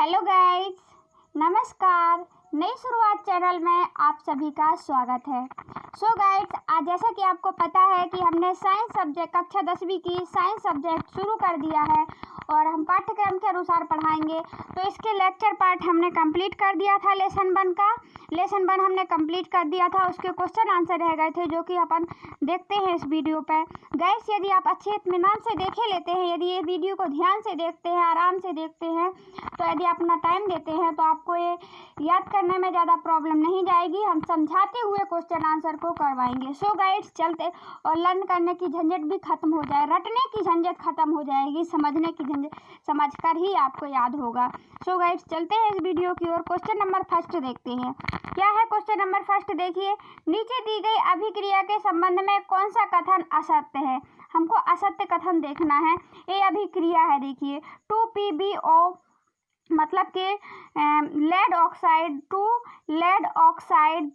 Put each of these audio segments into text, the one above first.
Hello guys, नमस्कार। नई शुरुआत चैनल में आप सभी का स्वागत है। सो गाइस, आज जैसा कि आपको पता है कि हमने साइंस सब्जेक्ट कक्षा 10वीं की साइंस सब्जेक्ट शुरू कर दिया है और हम पाठ्यक्रम के अनुसार पढ़ाएंगे। तो इसके लेक्चर पार्ट हमने कंप्लीट कर दिया था। लेसन 1 हमने कंप्लीट कर दिया था। उसके क्वेश्चन आंसर रह गए थे जो कि अपन देखते हैं इस वीडियो पे। गाइस, यदि आप अच्छे इत्मीनान से देखे लेते हैं, यदि ये वीडियो को ध्यान से देखते हैं, आराम से देखते हैं, तो यदि अपना टाइम देते हैं तो आपको ये याद करने में ज़्यादा प्रॉब्लम नहीं जाएगी। हम समझाते हुए क्वेश्चन आंसर को करवाएंगे। सो गाइड्स, चलते और लर्न करने की झंझट भी खत्म हो जाए, रटने की झंझट खत्म हो जाएगी, समझने की झंझट समझकर ही आपको याद होगा। सो गाइड्स, चलते हैं इस वीडियो की ओर। क्वेश्चन नंबर फर्स्ट देखते हैं। क्या है क्वेश्चन नंबर फर्स्ट? देखिए, नीचे दी गई अभिक्रिया के संबंध में कौन सा कथन असत्य है? हमको असत्य कथन देखना है। ये अभिक्रिया है, देखिए 2PbO मतलब कि lead oxide to lead oxide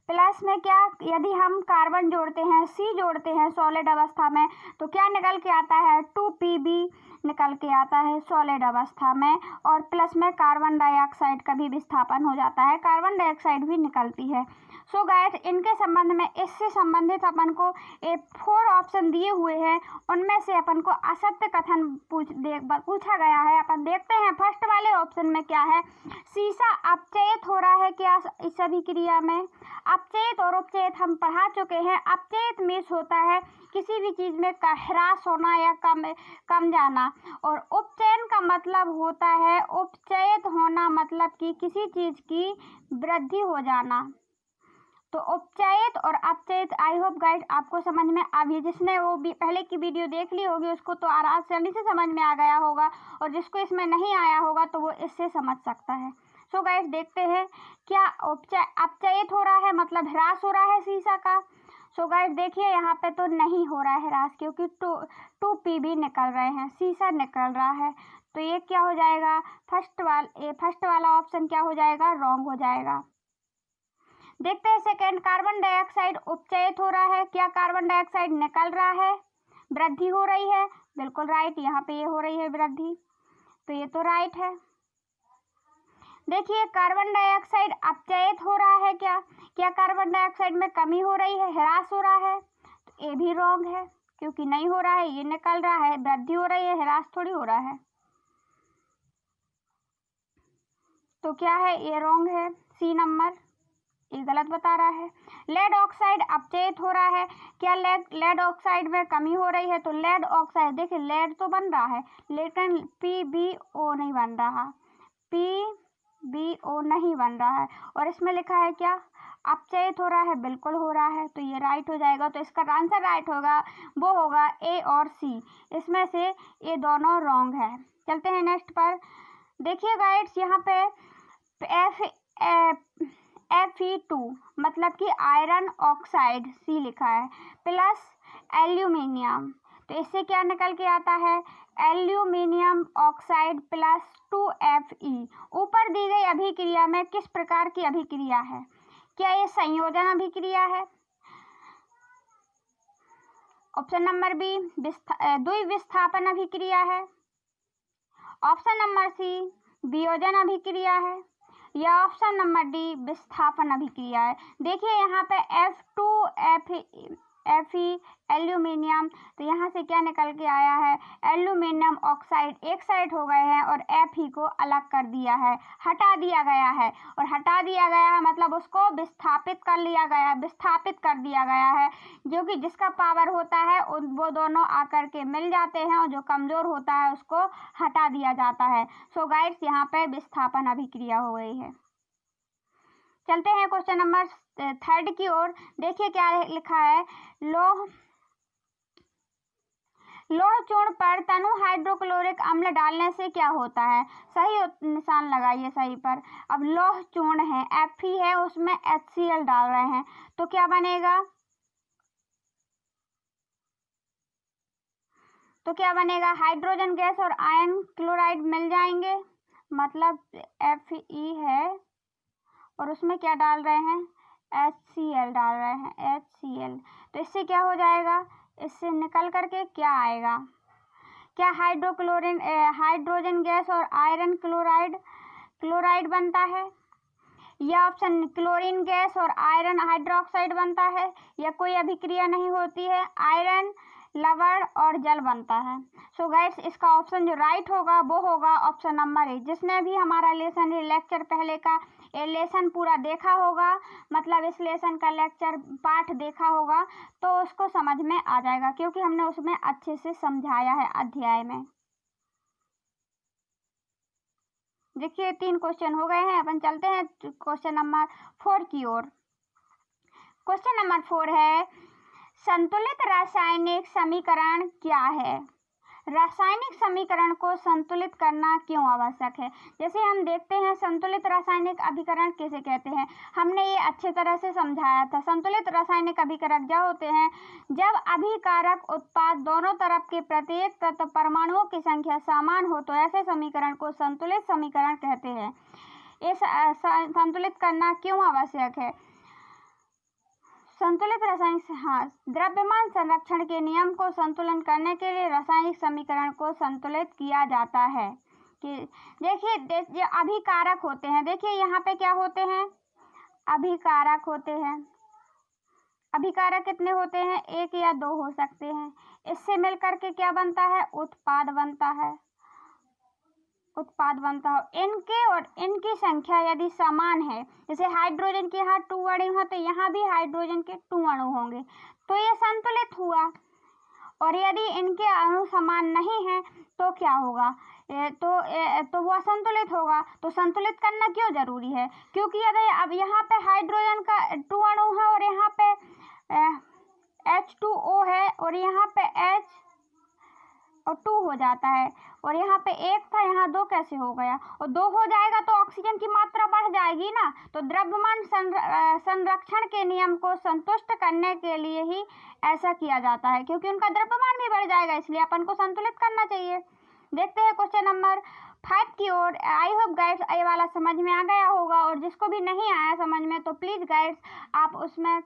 plus में क्या, यदि हम कार्बन जोड़ते हैं, सी जोड़ते हैं सॉलिड अवस्था में, तो क्या निकल के आता है? 2Pb निकल के आता है सॉलिड अवस्था में। और प्लस में कार्बन डाइऑक्साइड का भी विस्थापन हो जाता है, कार्बन डाइऑक्साइड भी निकलती है। सो गाइस, इनके संबंध में इससे संबंधित अपन को 4 ऑप्शन दिए हुए हैं, उनमें से अपन को असत्य कथन पूछा गया है। अपन देखते हैं फर्स्ट वाले ऑप्शन में क्या है। सीसा अपचयित हो रहा है क्या इस अभिक्रिया में? अपचयित और उपचयित हम पढ़ा चुके हैं। अपचयित मीन्स होता है किसी भी चीज़ में ह्रास होना या कम जाना, और उपचयन का मतलब होता है उपचयित होना, मतलब कि किसी चीज़ की वृद्धि हो जाना। तो उपचयित और अपचयित, आई होप गाइड आपको समझ में आ गई। जिसने वो पहले की वीडियो देख ली होगी उसको तो आसानी से समझ में आ गया होगा, और जिसको इसमें नहीं आया होगा तो वो इससे समझ सकता है। सो गाइड, देखते हैं क्या अपचयित हो रहा है, मतलब ह्रास हो रहा है सीसा का। सो गाइड देखिए, यहाँ पे तो नहीं हो रहा है ह्रास, क्योंकि 2Pb निकल रहे हैं, सीसा निकल रहा है। तो ये क्या हो जाएगा? फर्स्ट वाला ऑप्शन क्या हो जाएगा? रॉन्ग हो जाएगा। देखते हैं सेकेंड, कार्बन डाइऑक्साइड उपचयित हो रहा है क्या? कार्बन डाइऑक्साइड निकल रहा है, वृद्धि हो रही है, बिल्कुल राइट। यहाँ पे ये हो रही है वृद्धि, तो ये तो राइट है। देखिए, कार्बन डाइऑक्साइड अपचयित हो रहा है क्या? क्या कार्बन डाइऑक्साइड में कमी हो रही है, ह्रास हो रहा है? तो ये भी रॉन्ग है, क्योंकि नहीं हो रहा है, ये निकल रहा है, वृद्धि हो रही है, ह्रास थोड़ी हो रहा है। तो क्या है? ये रॉन्ग है, सी नंबर, ये गलत बता रहा है। लेड ऑक्साइड अपचयित हो रहा है क्या? लेड ऑक्साइड में कमी हो रही है, तो लेड ऑक्साइड, देखिए लेड तो बन रहा है लेकिन PbO नहीं बन रहा, PbO नहीं बन रहा है। और इसमें लिखा है क्या? अपचयित हो रहा है, बिल्कुल हो रहा है, तो ये राइट हो जाएगा। तो इसका आंसर राइट होगा, वो होगा A और C। इसमें से ये दोनों रॉन्ग है। चलते हैं नेक्स्ट पर। देखिए गाइड्स, यहाँ पे Fe2 मतलब कि आयरन ऑक्साइड, सी लिखा है, प्लस एल्यूमिनियम, तो इससे क्या निकल के आता है? Aluminium oxide plus 2Fe। ऊपर दी गई अभिक्रिया में किस प्रकार की अभिक्रिया है? क्या ये संयोजन अभिक्रिया है? ऑप्शन नंबर बी द्विविस्थापन अभिक्रिया है। ऑप्शन नंबर सी वियोजन अभिक्रिया है, या ऑप्शन नंबर डी विस्थापन अभिक्रिया है। देखिए यहाँ पे Fe एल्यूमिनियम, तो यहाँ से क्या निकल के आया है? एल्यूमिनियम ऑक्साइड एक साइड हो गए हैं और Fe को अलग कर दिया है, हटा दिया गया है। और हटा दिया गया है मतलब उसको विस्थापित कर दिया गया है, जो कि जिसका पावर होता है वो दोनों आकर के मिल जाते हैं, और जो कमज़ोर होता है उसको हटा दिया जाता है। सो गाइड्स, यहाँ पे विस्थापन अभिक्रिया हो गई है। चलते हैं क्वेश्चन नंबर 3 की ओर। देखिए क्या लिखा है। लौह चूर्ण पर तनु हाइड्रोक्लोरिक अम्ल डालने से क्या होता है? सही निशान लगाइए सही पर। अब लौह चूर्ण है, Fe है, उसमें HCl डाल रहे हैं, तो क्या बनेगा? हाइड्रोजन गैस और आयन क्लोराइड मिल जाएंगे, मतलब Fe है और उसमें क्या डाल रहे हैं? HCl डाल रहे हैं, HCl। तो इससे क्या हो जाएगा? इससे निकल करके क्या आएगा? क्या हाइड्रोजन गैस और आयरन क्लोराइड बनता है? यह ऑप्शन क्लोरीन गैस और आयरन हाइड्रोक्साइड बनता है, या कोई अभिक्रिया नहीं होती है, आयरन लवण और जल बनता है। सो गाइस, इसका ऑप्शन जो राइट होगा वो होगा ऑप्शन नंबर ए। जिसने भी हमारा लेक्चर पहले का लेसन पूरा देखा होगा, मतलब इस लेसन का लेक्चर पाठ देखा होगा, तो उसको समझ में आ जाएगा, क्योंकि हमने उसमें अच्छे से समझाया है अध्याय में। देखिए 3 क्वेश्चन हो गए हैं, अपन चलते हैं क्वेश्चन नंबर 4 की ओर। क्वेश्चन नंबर 4 है, संतुलित रासायनिक समीकरण क्या है? रासायनिक समीकरण को संतुलित करना क्यों आवश्यक है? जैसे हम देखते हैं संतुलित रासायनिक अभिकरण किसे कहते हैं, हमने ये अच्छे तरह से समझाया था। संतुलित रासायनिक अभिकरण क्या होते हैं? जब अभिकारक उत्पाद दोनों तरफ के प्रत्येक तत्व परमाणुओं की संख्या समान हो तो ऐसे समीकरण को संतुलित समीकरण कहते हैं। इस संतुलित करना क्यों आवश्यक है? संतुलित रासायनिक द्रव्यमान संरक्षण के नियम को संतुलन करने के लिए रासायनिक समीकरण को संतुलित किया जाता है। कि देखिए अभिकारक होते हैं, देखिए यहाँ पे क्या होते हैं, अभिकारक होते हैं। अभिकारक कितने होते हैं? 1 या 2 हो सकते हैं। इससे मिलकर के क्या बनता है? उत्पाद बनता है। उत्पाद बनता हो, इनके और इनकी संख्या यदि समान है, जैसे हाइड्रोजन के यहाँ 2 अणु हैं तो यहाँ भी हाइड्रोजन के 2 अणु होंगे, तो ये संतुलित हुआ। और यदि इनके अणु समान नहीं है तो क्या होगा? तो वो असंतुलित होगा। तो संतुलित करना क्यों जरूरी है? क्योंकि यदि अब यहाँ पे हाइड्रोजन का 2 अणु है और यहाँ पे H2O है और यहाँ पे H और 2 हो जाता है, और यहाँ पे 1 था, यहाँ 2 कैसे हो गया? और 2 हो जाएगा तो ऑक्सीजन की मात्रा बढ़ जाएगी ना। तो द्रव्यमान संरक्षण के नियम को संतुष्ट करने के लिए ही ऐसा किया जाता है, क्योंकि उनका द्रव्यमान भी बढ़ जाएगा, इसलिए अपन को संतुलित करना चाहिए। देखते हैं क्वेश्चन नंबर 5 की ओर। आई होप गाइड्स ये वाला समझ में आ गया होगा, और जिसको भी नहीं आया समझ में तो प्लीज गाइड्स आप उसमें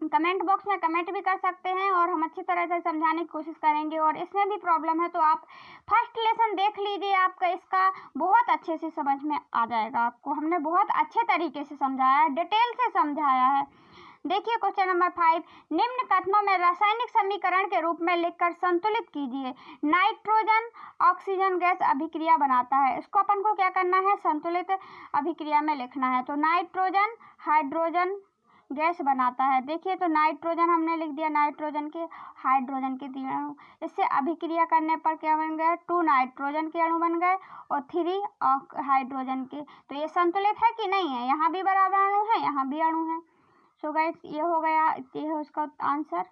कमेंट बॉक्स में कमेंट भी कर सकते हैं, और हम अच्छी तरह से समझाने की कोशिश करेंगे। और इसमें भी प्रॉब्लम है तो आप फर्स्ट लेसन देख लीजिए, आपका इसका बहुत अच्छे से समझ में आ जाएगा। आपको हमने बहुत अच्छे तरीके से समझाया है, डिटेल से समझाया है। देखिए क्वेश्चन नंबर 5, निम्न कथनों में रासायनिक समीकरण के रूप में लिखकर संतुलित कीजिए। नाइट्रोजन ऑक्सीजन गैस अभिक्रिया बनाता है, इसको अपन को क्या करना है? संतुलित अभिक्रिया में लिखना है। तो नाइट्रोजन हाइड्रोजन गैस बनाता है। देखिए तो नाइट्रोजन हमने लिख दिया, नाइट्रोजन के हाइड्रोजन के 3 अणु, इससे अभिक्रिया करने पर क्या बन गया? 2 नाइट्रोजन के अणु बन गए और 3 हाइड्रोजन के। तो ये संतुलित है कि नहीं है? यहाँ भी बराबर अणु है, यहाँ भी अणु है। सो गाइस ये हो गया, ये है उसका आंसर।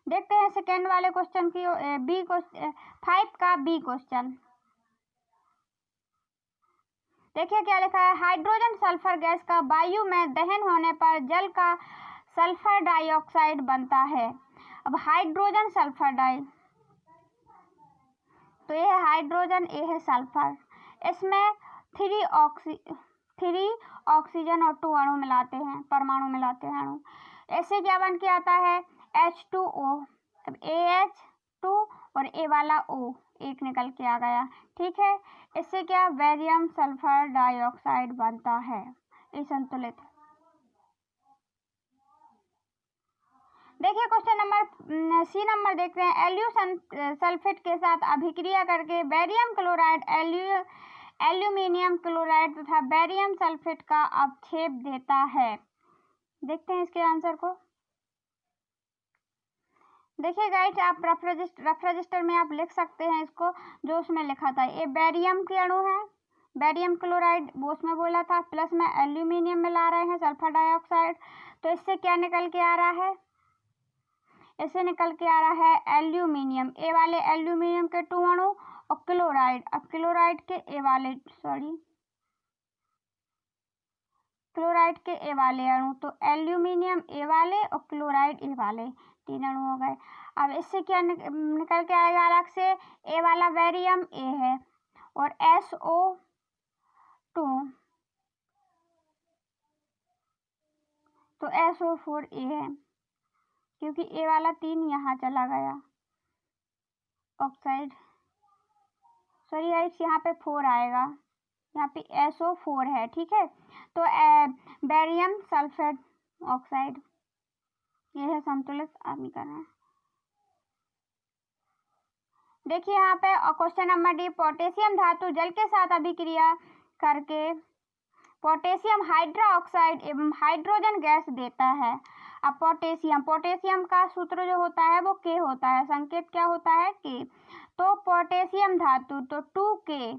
देखते हैं सेकेंड वाले क्वेश्चन की, 5 का बी क्वेश्चन। देखिए क्या लिखा है, हाइड्रोजन सल्फर गैस का वायु में दहन होने पर जल का सल्फर डाइऑक्साइड बनता है। अब हाइड्रोजन सल्फर डाई, तो ये है हाइड्रोजन, ये है सल्फर, इसमें 3 ऑक्सीजन और 2 अणु मिलाते हैं, परमाणु मिलाते हैं अणु, ऐसे क्या बन के आता है? H2O। अब AH2 और ए वाला O एक निकल के आ गया, ठीक है। इससे क्या? बेरियम सल्फर डाइऑक्साइड बनता है, ये संतुलित। देखिए क्वेश्चन नंबर सी नंबर देखते हैं, सल्फेट के साथ अभिक्रिया करके बेरियम क्लोराइड एल्यूमिनियम क्लोराइड तथा बेरियम सल्फेट का अवक्षेप देता है। देखते हैं इसके आंसर को। देखिए गाइस आप रफ रजिस्टर में आप लिख सकते हैं इसको, जो उसमें लिखा था। ये बेरियम के अणु है, बेरियम क्लोराइड वो उसमें बोला था, प्लस में एल्यूमिनियम मिला रहे हैं सल्फर डाइऑक्साइड, तो इससे क्या निकल के आ रहा है? इससे निकल के आ रहा है एल्यूमिनियम, ए वाले एल्यूमिनियम के 2 अणु और क्लोराइड, अब क्लोराइड के ए वाले क्लोराइड के ए वाले अणु, तो एल्यूमिनियम ए वाले और क्लोराइड ए वाले 3 अणु हो गए। अब इससे क्या निकल के आएगा अलग से? ए वाला बेरियम ए है और SO2 तो SO4 ए है, क्योंकि ए वाला 3 यहाँ चला गया ऑक्साइड, सॉरी गाइस, यहाँ पे 4 आएगा, यहाँ पे SO4 है, ठीक है। तो बेरियम सल्फेट ऑक्साइड, यह है संतुलित समीकरण। देखिए यहाँ पे क्वेश्चन नंबर डी, पोटेशियम धातु जल के साथ अभिक्रिया करके पोटेशियम हाइड्रोक्साइड एवं हाइड्रोजन गैस देता है। अब पोटेशियम का सूत्र जो होता है वो के होता है, संकेत क्या होता है, के। तो पोटेशियम धातु तो 2K,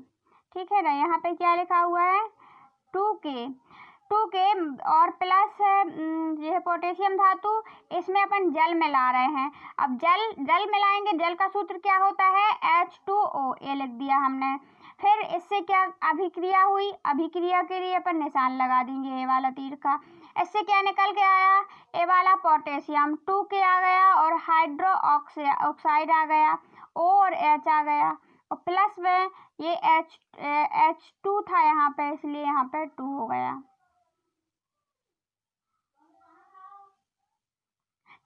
ठीक है ना, यहाँ पे क्या लिखा हुआ है, 2K और प्लस यह पोटेशियम धातु, इसमें अपन जल मिला रहे हैं। अब जल मिलाएंगे, जल का सूत्र क्या होता है, H2O, ये लिख दिया हमने। फिर इससे क्या अभिक्रिया हुई, अभिक्रिया के लिए अपन निशान लगा देंगे ये वाला तीर का। इससे क्या निकल के आया, ये वाला पोटेशियम 2K आ गया और हाइड्रो ऑक्साइड आ गया, O और H आ गया, और प्लस में ये H2 था यहाँ पे, इसलिए यहाँ पे 2 हो गया।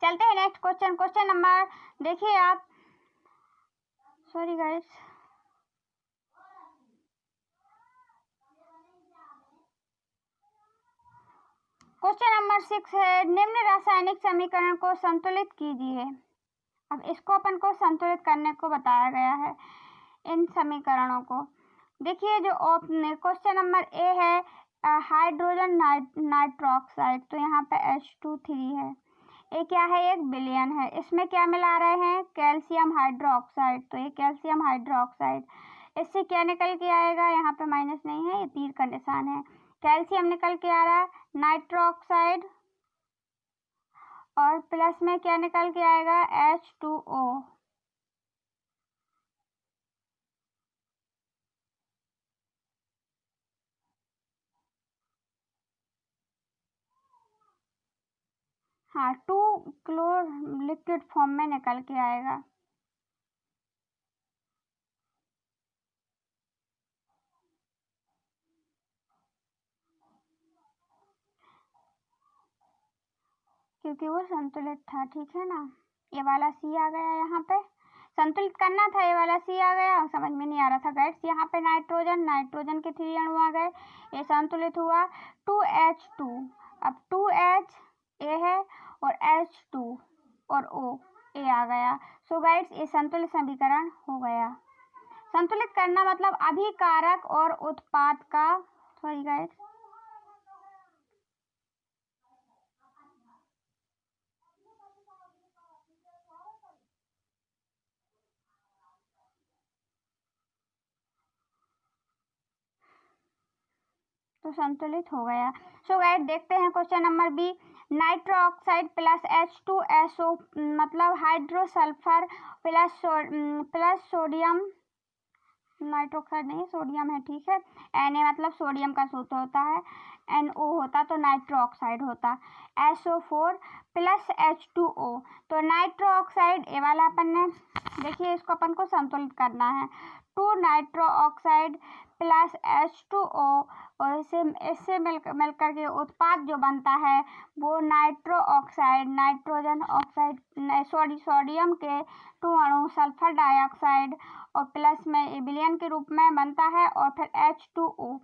चलते हैं नेक्स्ट क्वेश्चन नंबर, देखिए आप, सॉरी गाइस, क्वेश्चन नंबर 6 है, निम्न रासायनिक समीकरण को संतुलित कीजिए। अब इसको अपन को संतुलित करने को बताया गया है, इन समीकरणों को। देखिए जो क्वेश्चन नंबर ए है, हाइड्रोजन नाइट्रोक्साइड, तो यहाँ पे H2 है, ये क्या है, 1 बिलियन है। इसमें क्या मिला रहे हैं, कैल्शियम हाइड्रोक्साइड, तो ये कैल्शियम हाइड्रोक्साइड। इससे क्या निकल के आएगा, यहाँ पे माइनस नहीं है, ये तीर का निशान है, कैल्शियम निकल के आ रहा है, नाइट्रोक्साइड, और प्लस में क्या निकल के आएगा, H2O। हाँ, 2 क्लोर लिक्विड फॉर्म में निकल के आएगा। क्योंकि वो संतुलित था, ठीक है ना। ये वाला C आ गया, यहाँ पे संतुलित करना था, ये वाला C आ गया, समझ में नहीं आ रहा था गाइस। यहाँ पे नाइट्रोजन के 3 अणु आ गए, ये संतुलित हुआ, 2H2। अब 2H ये है और H2 और O ये आ गया। सो गाइस ये संतुलित समीकरण हो गया। संतुलित करना मतलब अभिकारक और उत्पाद का, सॉरी गाइस, तो संतुलित हो गया। सो गाइस देखते हैं question number B, nitro oxide plus H2SO मतलब हाइड्रोसल्फर प्लस सोडियम, नाइट्रोक्साइड नहीं, सोडियम है, ठीक है। Na मतलब सोडियम का सूत्र होता है, NO होता तो नाइट्रो ऑक्साइड होता, SO4 प्लस H2O, तो नाइट्रो ऑक्साइड ये वाला अपन ने, देखिए इसको अपन को संतुलित करना है, 2 नाइट्रो ऑक्साइड प्लस H2O, और इससे मिलकर के उत्पाद जो बनता है वो nitro oxide, nitrogen oxide, sodium के 2 अणु सल्फर डाइऑक्साइड और प्लस में विलयन के रूप में बनता है, और फिर H2O,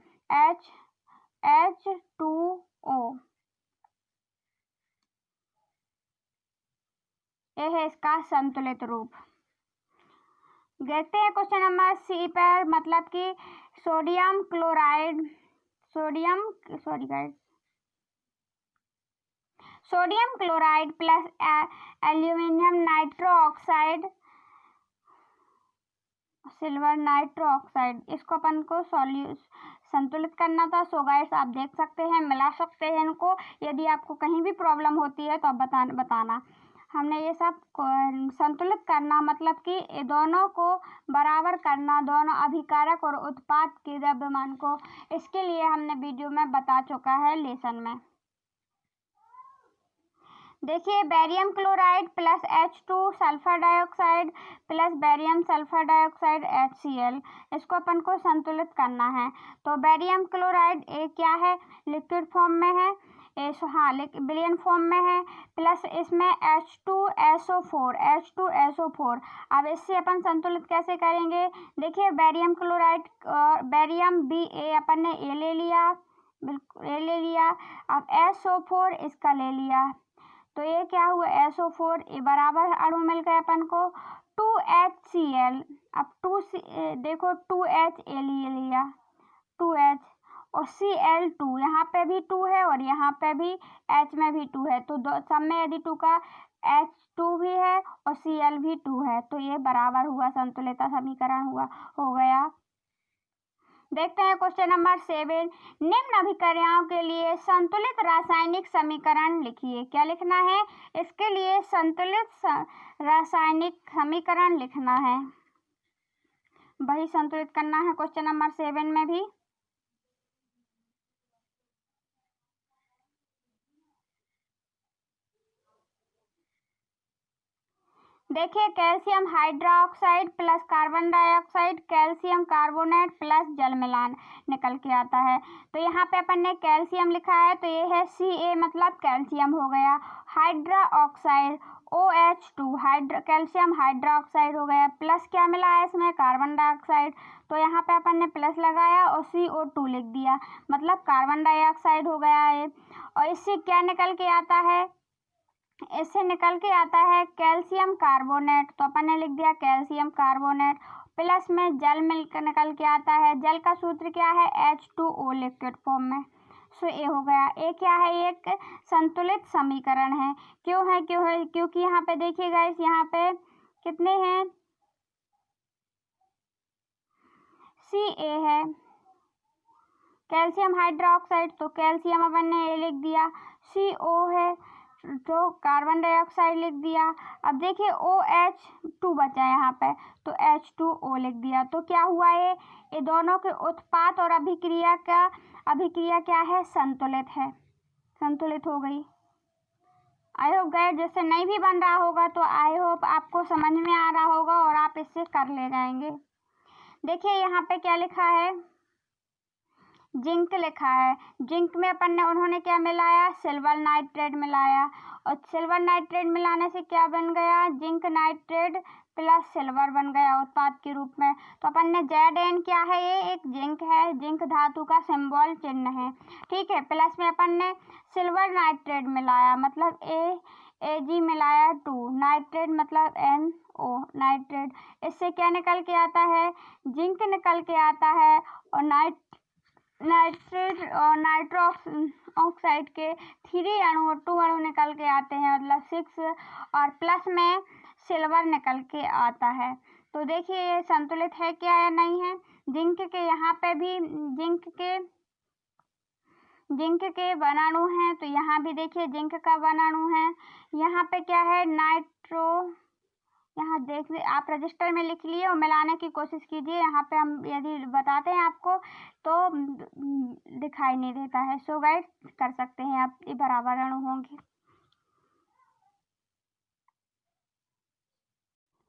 ये है इसका संतुलित रूप। देखते हैं क्वेश्चन नंबर सी पर, मतलब कि sodium chloride plus aluminium nitro oxide, silver nitro oxide, इसको अपन को संतुलित करना था। सो गाइस आप देख सकते हैं, मिला सकते हैं इनको। यदि आपको कहीं भी प्रॉब्लम होती है तो आप बताना। हमने ये सब संतुलित करना मतलब कि दोनों को बराबर करना, दोनों अभिकारक और उत्पाद के द्रव्यमान को, इसके लिए हमने वीडियो में बता चुका है लेसन में। देखिए barium chloride plus H2 sulphur dioxide plus barium sulphur dioxide HCl, इसको अपन को संतुलित करना है। तो बेरियम क्लोराइड एक क्या है, लिक्विड फॉर्म में है, एसो, हाँ लेकिन विलयन फॉर्म में है, प्लस इसमें H2SO4। अब इससे अपन संतुलित कैसे करेंगे? देखिए बेरियम क्लोराइड, बेरियम Ba अपन ने ए ले लिया, बिल्कुल ए ले लिया। अब SO4 इसका ले लिया, तो ये क्या हुआ SO4, ये बराबर अणु मिल गए अपन को 2HCl। अब देखो 2H ए ले लिया, 2H और Cl2, यहाँ पे भी 2 है और यहाँ पे भी H में भी 2 है, तो सब में यदि 2 का H2 भी है और Cl भी 2 है, तो ये बराबर हुआ, संतुलित समीकरण हुआ, हो गया। देखते हैं क्वेश्चन नंबर 7। निम्न अभिक्रियाओं के लिए संतुलित रासायनिक समीकरण लिखिए। क्या लिखना है? इसके लिए संतुलित रासायनिक समीकरण लिखना है, वही संतुलित करना है क्वेश्चन नंबर 7 में भी। देखिए calcium hydroxide plus carbon dioxide, calcium carbonate plus जल मिलान निकल के आता है। तो यहाँ पे अपन ने कैल्शियम लिखा है, तो ये है Ca मतलब कैल्शियम हो गया। हाइड्रोक्साइड OH2 कैल्शियम हाइड्रोक्साइड हो गया, प्लस क्या मिला है इसमें? कार्बन डाइऑक्साइड, तो यहाँ पे अपन ने प्लस लगाया और CO2 लिख दिया, मतलब कार्बन डाइऑक्साइड हो गया है। और इससे क्या निकल के आता है? इससे निकल के आता है कैल्शियम कार्बोनेट, तो अपन ने लिख दिया कैल्शियम कार्बोनेट, प्लस में जल मिलकर निकल के आता है। जल का सूत्र क्या है? H2O लिक्विड फॉर्म में, सो ये हो गया। ये क्या है? एक संतुलित समीकरण है। क्यों है? क्योंकि यहाँ पे देखिएगा, इस यहाँ पे कितने हैं? Ca है, कैल्शियम हाइड्रोक्साइड, तो कैल्शियम अपन ने ये लिख दिया। CO है तो कार्बन डाइऑक्साइड लिख दिया। अब देखिए OH2 बचा यहाँ पे, तो H2O लिख दिया। तो क्या हुआ? ये दोनों के उत्पाद और अभिक्रिया क्या है? संतुलित है, संतुलित हो गई। आई होप गाइस, जैसे नहीं भी बन रहा होगा तो आई होप आपको समझ में आ रहा होगा और आप इससे कर ले जाएंगे। देखिए यहाँ पे क्या लिखा है? जिंक लिखा है। जिंक में अपन ने उन्होंने क्या मिलाया? सिल्वर नाइट्रेट मिलाया, और सिल्वर नाइट्रेट मिलाने से क्या बन गया? जिंक नाइट्रेट प्लस सिल्वर बन गया उत्पाद के रूप में। तो अपन ने Zn क्या है? ये एक जिंक है, जिंक धातु का सिंबल चिन्ह है, ठीक है। प्लस में अपन ने सिल्वर नाइट्रेट मिलाया, मतलब Ag मिलाया 2, नाइट्रेट मतलब NO नाइट्रेट। इससे क्या निकल के आता है? जिंक निकल के आता है, और नाइट्रेट और नाइट्रो ऑक्साइड के 3 अणु और 2 अणु निकल के आते हैं, मतलब 6, और प्लस में सिल्वर निकल के आता है। तो देखिए ये संतुलित है क्या या नहीं है? जिंक के यहाँ पे भी जिंक के वनाणु हैं, तो यहाँ भी देखिए जिंक का वनाणु है। यहाँ पे क्या है? नाइट्रो, यहाँ देख आप रजिस्टर में लिख लिए और मिलाने की कोशिश कीजिए। यहाँ पे हम यदि बताते हैं आपको तो दिखाई नहीं देता है, सो गाइस कर सकते हैं आप, ये बराबर अणु होंगे।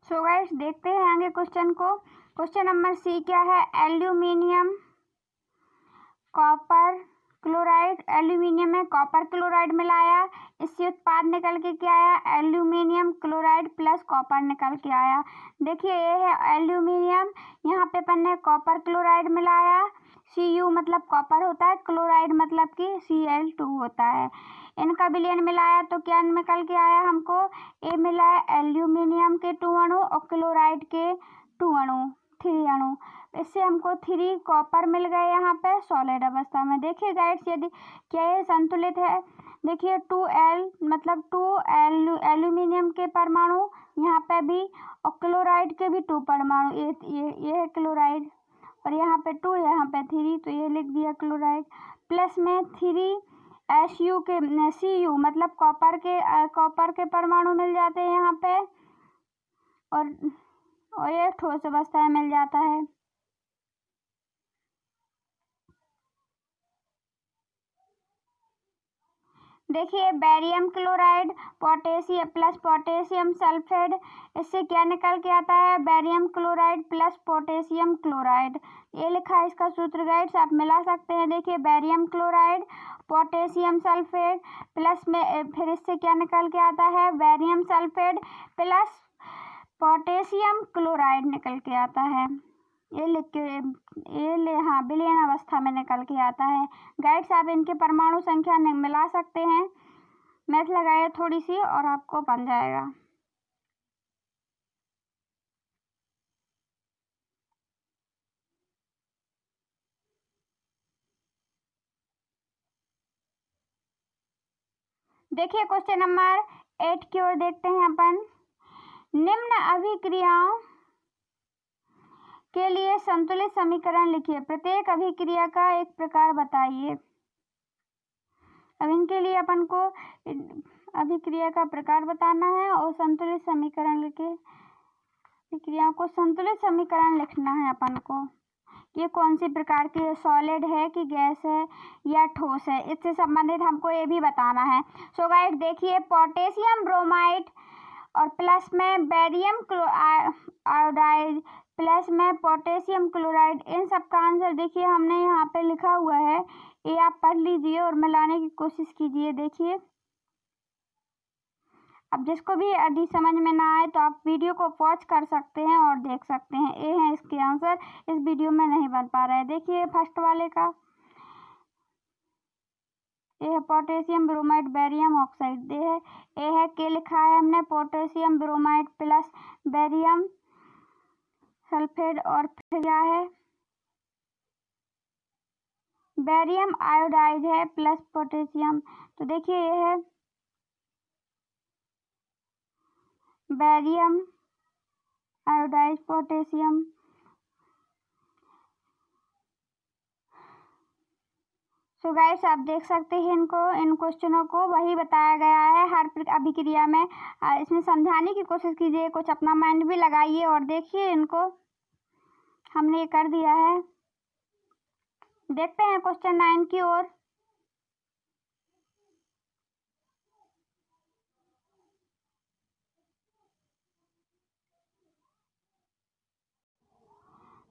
सो गाइस देखते हैं आगे क्वेश्चन को। क्वेश्चन नंबर C क्या है? एल्यूमिनियम कॉपर क्लोराइड, एल्यूमिनियम में कॉपर क्लोराइड मिलाया, इससे उत्पाद निकल के क्या आया? Aluminium chloride plus copper nickel के आया। देखिए ये है एल्यूमिनियम, यहाँ पे अपन ने कॉपर क्लोराइड मिलाया, Cu मतलब कॉपर होता है, क्लोराइड मतलब कि Cl2 होता है। इनका विलयन मिलाया तो क्या निकल के आया हमको? ये मिला है एल्यूमिनियम के 2 अणु और क्लोराइड के 2 अणु, 3 अणु। इससे हमको 3 कॉपर मिल गए यहाँ पे सॉलिड अवस्था में। देखिए गाइड्स, यदि क्या ये संतुलित है? देखिए 2L मतलब 2 एल्यूमिनियम के परमाणु यहाँ पे भी, और क्लोराइड के भी 2 परमाणु, ये है क्लोराइड, और यहाँ पे 2, यहाँ पे 3, तो ये लिख दिया क्लोराइड। प्लस में 3 Cu के Cu मतलब कॉपर के परमाणु मिल जाते हैं यहाँ पे, और ये ठोस अवस्था में मिल जाता है। देखिए barium chloride potassium plus potassium sulphate, इससे क्या निकल के आता है, barium chloride plus potassium chloride. ये लिखा है इसका सूत्र गाइड्स, आप मिला सकते हैं। देखिए barium chloride potassium sulphate plus में फिर इससे क्या निकल के आता है, barium sulphate plus potassium chloride निकल के आता है। हाँ विलयन अवस्था में निकल के आता है। गाइड्स आप इनके परमाणु संख्या मिला सकते हैं, मैथ लगाइए थोड़ी सी और आपको बन जाएगा। देखिए क्वेश्चन नंबर 8 की ओर देखते हैं अपन। निम्न अभिक्रियाओं के लिए संतुलित समीकरण लिखिए, प्रत्येक अभिक्रिया का एक प्रकार बताइए। अब इनके लिए अपन को अभिक्रिया का प्रकार बताना है और संतुलित समीकरण लिखे, अभिक्रियाओं को संतुलित समीकरण लिखना है अपन को। ये कौन सी प्रकार की सॉलिड है कि गैस है या ठोस है, इससे संबंधित हमको ये भी बताना है। सो गाइस देखिए पोटेशियम ब्रोमाइड और प्लस में बेरियम आयोडाइड प्लस में पोटेशियम क्लोराइड, इन सब का आंसर देखिए हमने यहाँ पे लिखा हुआ है, ये आप पढ़ लीजिए और मिलाने की कोशिश कीजिए। देखिए अब जिसको भी यदि समझ में ना आए तो आप वीडियो को पॉज कर सकते हैं और देख सकते हैं। ये है इसके आंसर, इस वीडियो में नहीं बन पा रहा है। देखिए फर्स्ट वाले का ये है पोटेशियम ब्रोमाइड बेरियम ऑक्साइड, ये है के लिखा है हमने potassium bromide plus barium sulphate और फिर क्या है बेरियम आयोडाइड है प्लस पोटेशियम। तो देखिए ये है barium iodide potassium. So guys आप देख सकते हैं इनको, इन क्वेश्चनों को वही बताया गया है हर अभिक्रिया में। इसमें समझाने की कोशिश कीजिए, कुछ अपना माइंड भी लगाइए और देखिए इनको हमने ये कर दिया है। देखते हैं क्वेश्चन 9 की ओर।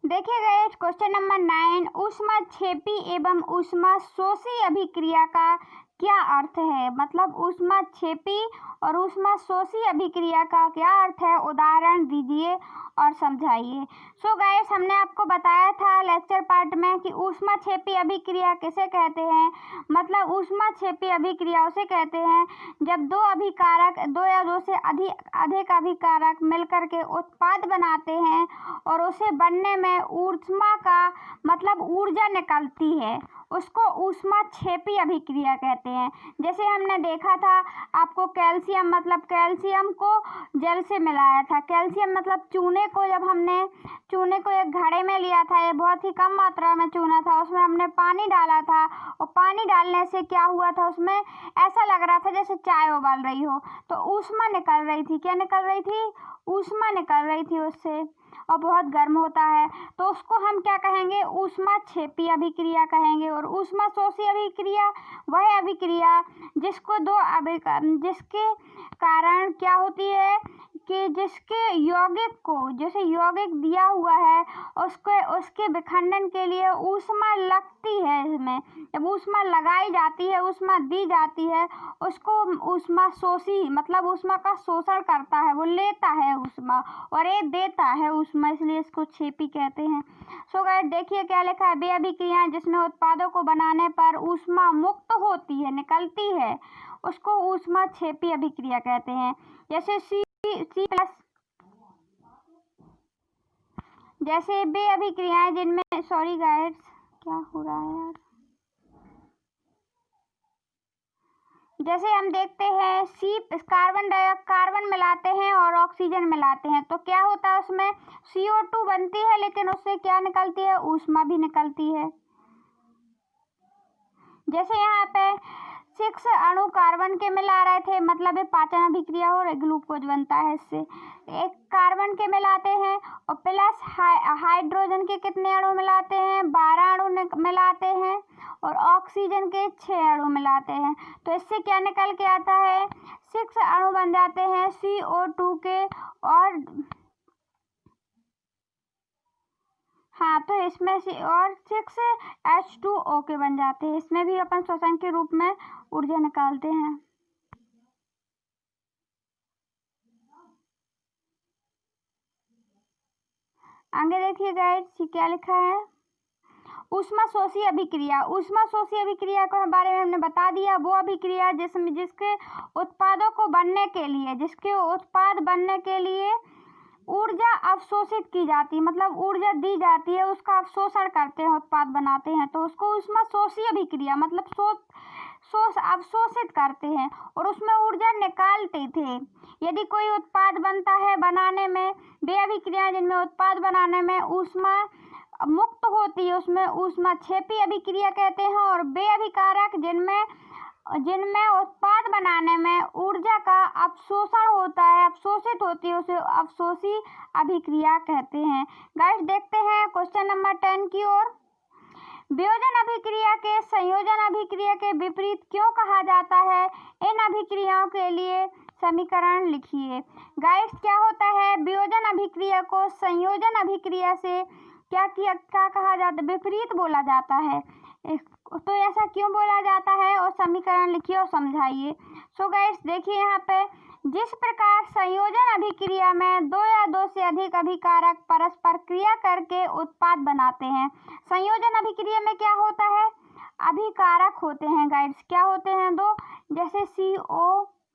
देखिए गाइस क्वेश्चन नंबर 9, ऊष्माक्षेपी एवं ऊष्माशोषी अभिक्रिया का क्या अर्थ है, मतलब ऊष्माक्षेपी और ऊष्माशोषी अभिक्रिया का क्या अर्थ है, उदाहरण दीजिए और समझाइए। सो गाइस हमने आपको बताया था लेक्चर पार्ट में कि ऊष्माक्षेपी अभिक्रिया किसे कहते हैं, मतलब ऊष्माक्षेपी अभिक्रिया उसे कहते हैं जब दो अभिकारक, दो या दो से अधिक अभिकारक मिलकर के उत्पाद बनाते हैं और उसे बनने में ऊष्मा का मतलब ऊर्जा निकलती है, उसको ऊष्माक्षेपी अभिक्रिया कहते हैं। जैसे हमने देखा था आपको कैल्शियम, मतलब कैल्शियम को जल से मिलाया था, कैल्शियम मतलब चूने को, जब हमने चूने को एक घड़े में लिया था, ये बहुत ही कम मात्रा में चूना था, उसमें हमने पानी डाला था और पानी डालने से क्या हुआ था, उसमें ऐसा लग रहा था जैसे चाय उबाल रही हो, तो ऊष्मा निकल रही थी। क्या निकल रही थी, ऊष्मा निकल रही थी उससे, और बहुत गर्म होता है तो उसको हम क्या कहेंगे, ऊष्माक्षेपी अभिक्रिया कहेंगे। और ऊष्माशोषी अभिक्रिया वह अभिक्रिया जिसको जिसके कारण क्या होती है कि जिसके यौगिक को, जैसे यौगिक दिया हुआ है उसके विखंडन के लिए ऊष्मा लगती है, इसमें जब ऊष्मा लगाई जाती है, ऊष्मा दी जाती है, उसको ऊष्माशोषी मतलब ऊष्मा का शोषण करता है, वो लेता है ऊष्मा और ये देता है ऊष्मा, इसलिए इसको क्षेपी कहते हैं। सो गाइस देखिए क्या लिखा है, वे अभिक्रियाएं जिसमें उत्पादों को बनाने पर ऊष्मा मुक्त होती है, निकलती है, उसको ऊष्माक्षेपी अभिक्रिया कहते हैं। जैसे सी प्लस, जैसे वे अभिक्रियाएं जिनमें, सॉरी गाइस क्या हो रहा है यार, जैसे हम देखते हैं कार्बन मिलाते हैं और ऑक्सीजन मिलाते हैं तो क्या होता है, उसमें CO2 बनती है, लेकिन उससे क्या निकलती है, ऊष्मा भी निकलती है। जैसे यहाँ पे 6 अणु कार्बन के मिला रहे थे, मतलब ये पाचन अभिक्रिया और ग्लूकोज बनता है इससे। एक कार्बन के मिलाते हैं और प्लस हाइड्रोजन के कितने अणु मिलाते हैं, 12 अणु मिलाते हैं और ऑक्सीजन के 6 अणु मिलाते हैं तो इससे क्या निकल के आता है, 6 अणु बन जाते हैं CO2 के। और हाँ, तो इसमें से और 6 H2O के बन जाते हैं। इसमें भी अपन श्वसन के रूप में ऊर्जा निकालते हैं। आगे देखिए गाइस, क्या लिखा है, ऊष्माशोषी अभिक्रिया। ऊष्माशोषी अभिक्रिया के बारे में हमने बता दिया। वो अभिक्रिया जिसके उत्पादों को बनने के लिए, जिसके उत्पाद बनने के लिए ऊर्जा अवशोषित की जाती है, मतलब ऊर्जा दी जाती है, उसका अवशोषण करते हैं, उत्पाद बनाते हैं, तो उसको ऊष्माशोषी अभिक्रिया मतलब अवशोषित करते हैं और उसमें ऊर्जा निकालते थे। यदि कोई उत्पाद बनता है, बनाने में वे अभिक्रिया जिनमें उत्पाद बनाने में ऊष्मा मुक्त होती है, उसमें ऊष्माक्षेपी अभिक्रिया कहते हैं। और वे अभिकारक जिनमें उत्पाद बनाने में ऊर्जा का अवशोषण होता है, अवशोषित होती है, उसे अवशोषी अभिक्रिया कहते हैं। गाइस देखते हैं क्वेश्चन नंबर 10 की ओर। वियोजन अभिक्रिया के संयोजन अभिक्रिया के विपरीत क्यों कहा जाता है? इन अभिक्रियाओं के लिए समीकरण लिखिए। गाइस क्या होता है, वियोजन अभिक्रिया को संयोजन अभिक्रिया से क्या कहा जाता है, विपरीत बोला जाता है। तो ऐसा क्यों बोला जाता है और समीकरण लिखिए और समझाइए। सो गाइस देखिए यहाँ पे, जिस प्रकार संयोजन अभिक्रिया में 2 या 2 से अधिक अभिकारक परस्पर क्रिया करके उत्पाद बनाते हैं, संयोजन अभिक्रिया में क्या होता है, अभिकारक होते हैं गाइस। क्या होते हैं? 2, जैसे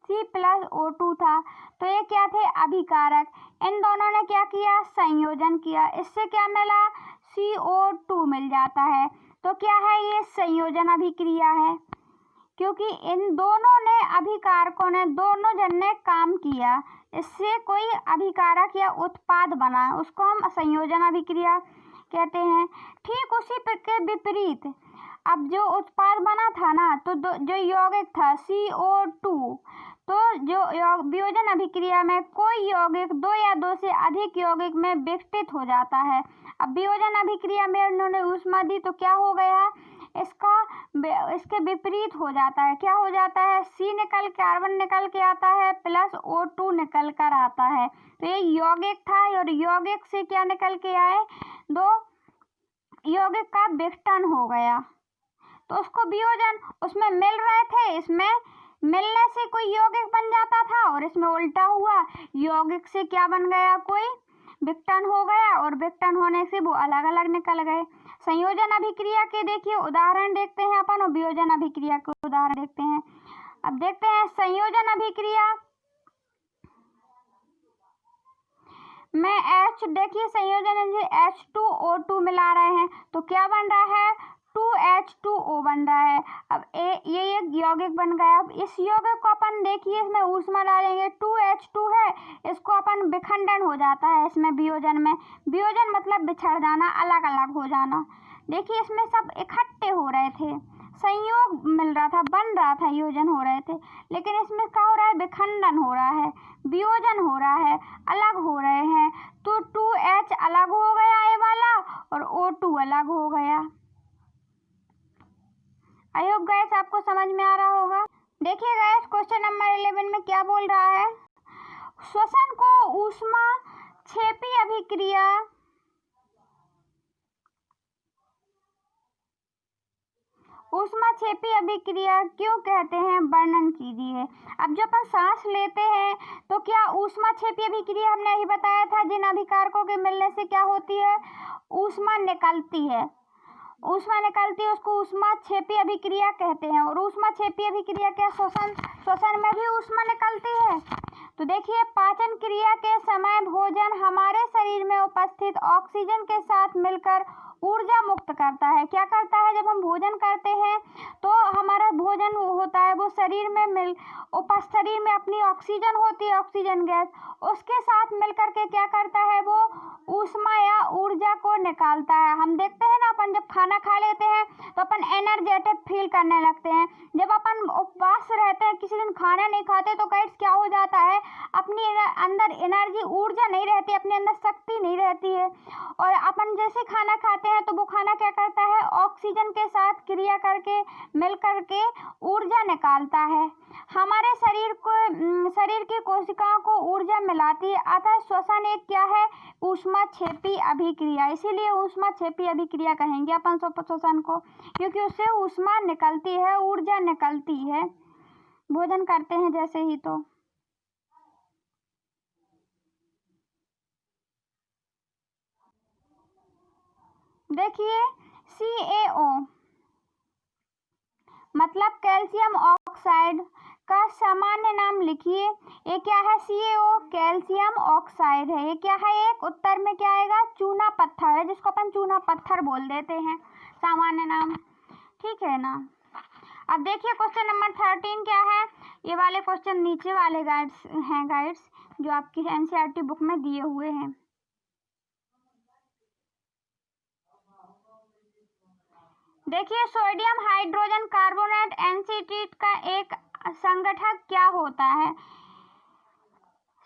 C+O2 था, तो ये क्या थे, अभिकारक। इन दोनों ने क्या किया, संयोजन किया, इससे क्या मिला, CO2 मिल जाता है। तो क्या है, ये संयोजन अभिक्रिया है, क्योंकि इन दोनों ने अभिकारकों ने, दोनों जन ने काम किया, इससे कोई अभिकारक या उत्पाद बना, उसको हम संयोजन अभिक्रिया कहते हैं। ठीक उसी के विपरीत, अब जो उत्पाद बना था ना, तो जो यौगिक था CO2, तो जो वियोजन अभिक्रिया में कोई यौगिक 2 या 2 से अधिक यौगिक में विघटित हो जाता है। अब वियोजन अभिक्रिया में उन्होंने ऊष्मा दी तो क्या हो गया, इसके विपरीत हो जाता है। क्या हो जाता है, कार्बन निकल के आता है प्लस O2 निकल कर आता है। तो ये यौगिक था और यौगिक से क्या निकल के आए, 2 यौगिक का विघटन हो गया, तो उसको वियोजन, उसमें मिल रहे थे, इसमें मिलने से कोई यौगिक बन जाता था और इसमें उल्टा हुआ, यौगिक से क्या बन गया, कोई विघटन हो गया और विघटन होने से वो अलग अलग निकल गए। संयोजन अभिक्रिया के देखिए उदाहरण देखते हैं अपन, और वियोजन अभिक्रिया के उदाहरण देखते हैं। अब देखते हैं संयोजन अभिक्रिया में देखिए संयोजन H2O2 मिला रहे हैं तो क्या बन रहा है, 2H2O बन रहा है। अब ये एक यौगिक बन गया। अब इस यौगिक को अपन देखिए, इसमें ऊष्मा डालेंगे, 2H2 है, इसको अपन विखंडन हो जाता है इसमें वियोजन में। वियोजन मतलब बिछड़ जाना, अलग अलग हो जाना। देखिए इसमें सब इकट्ठे हो रहे थे, संयोग मिल रहा था, बन रहा था, योजन हो रहे थे, लेकिन इसमें क्या हो रहा है, विखंडन हो रहा है, वियोजन हो रहा है, अलग हो रहे हैं। तो 2H अलग हो गया ये वाला और O2 अलग हो गया। आई होप गाइस आपको समझ में आ रहा होगा। देखिए गाइस क्वेश्चन नंबर 11 में क्या बोल रहा है, श्वसन को ऊष्माक्षेपी अभिक्रिया क्यों कहते हैं, वर्णन कीजिए। अब जब अपन सांस लेते हैं तो क्या ऊष्माक्षेपी अभिक्रिया, हमने यही बताया था, जिन अभिकारकों के मिलने से क्या होती है, ऊष्मा निकलती है, उसको ऊष्माक्षेपी अभिक्रिया कहते हैं। और ऊष्माक्षेपी अभिक्रिया क्या, श्वसन में भी ऊष्मा निकलती है। तो देखिए पाचन क्रिया के समय भोजन हमारे शरीर में उपस्थित ऑक्सीजन के साथ मिलकर ऊर्जा मुक्त करता है। क्या करता है, जब हम भोजन करते हैं तो हमारा भोजन होता है, वो शरीर में अपनी ऑक्सीजन होती है, ऑक्सीजन गैस, उसके साथ मिलकर के क्या करता है, वो ऊष्मा या ऊर्जा को निकालता है। हम देखते हैं ना, अपन जब खाना खा लेते हैं तो अपन एनर्जेटिक फील करने लगते हैं। जब अपन उपवास रहते हैं, किसी दिन खाना नहीं खाते, तो गाइस क्या हो जाता है, अपनी अंदर एनर्जी, ऊर्जा नहीं रहती, अपने अंदर शक्ति नहीं रहती है। और अपन जैसे खाना खाते हैं तो वो खाना क्या करता है, ऑक्सीजन के साथ क्रिया करके मिल करके ऊर्जा निकालता है। हमारे शरीर की कोशिकाओं को ऊर्जा मिलाती है। अतः श्वसन एक क्या है, ऊष्माक्षेपी अभिक्रिया। इसीलिए ऊष्माक्षेपी अभिक्रिया कहेंगे अपन श्वसन को, क्योंकि उससे ऊष्मा निकलती है, ऊर्जा निकलती है भोजन करते हैं जैसे ही। तो देखिए CaO मतलब कैल्शियम ऑक्साइड का सामान्य नाम लिखिए। ये क्या है, CaO कैल्शियम ऑक्साइड है। ये क्या है, एक उत्तर में क्या आएगा, चूना पत्थर है, जिसको अपन चूना पत्थर बोल देते हैं, सामान्य नाम, ठीक है ना। अब देखिए क्वेश्चन नंबर 13 क्या है। ये वाले क्वेश्चन नीचे वाले गाइड्स हैं, गाइड्स जो आपकी NCERT बुक में दिए हुए हैं। देखिए सोडियम हाइड्रोजन कार्बोनेट एसिटेट का एक संगठन क्या होता है,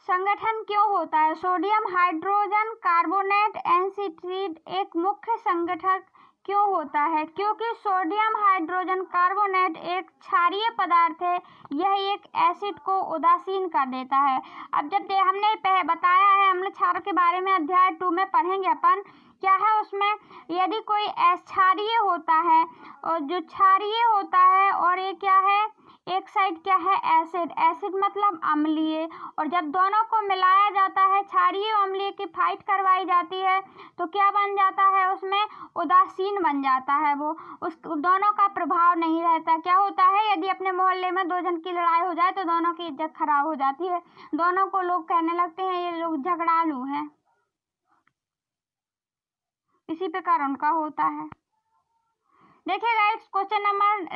संगठन क्यों होता है। सोडियम हाइड्रोजन कार्बोनेट एसिटेट एक मुख्य संगठन क्यों होता है, क्योंकि सोडियम हाइड्रोजन कार्बोनेट एक क्षारीय पदार्थ है। यह एक एसिड को उदासीन कर देता है। अब जब हमने बताया है अम्ल क्षार के बारे में, अध्याय 2 में पढ़ेंगे अपन, क्या है उसमें, यदि कोई क्षारीय होता है और जो क्षारीय होता है और ये क्या है, एक साइड क्या है, एसिड, एसिड मतलब अम्लीय, और जब दोनों को मिलाया जाता है, क्षारीय और अम्लीय की फाइट करवाई जाती है, तो क्या बन जाता है उसमें, उदासीन बन जाता है। वो उस दोनों का प्रभाव नहीं रहता। क्या होता है, यदि अपने मोहल्ले में 2 जन की लड़ाई हो जाए तो दोनों की इज्जत खराब हो जाती है, दोनों को लोग कहने लगते हैं ये लोग झगड़ालू हैं, इसी प्रकार उनका होता है। देखिए गाइस क्वेश्चन नंबर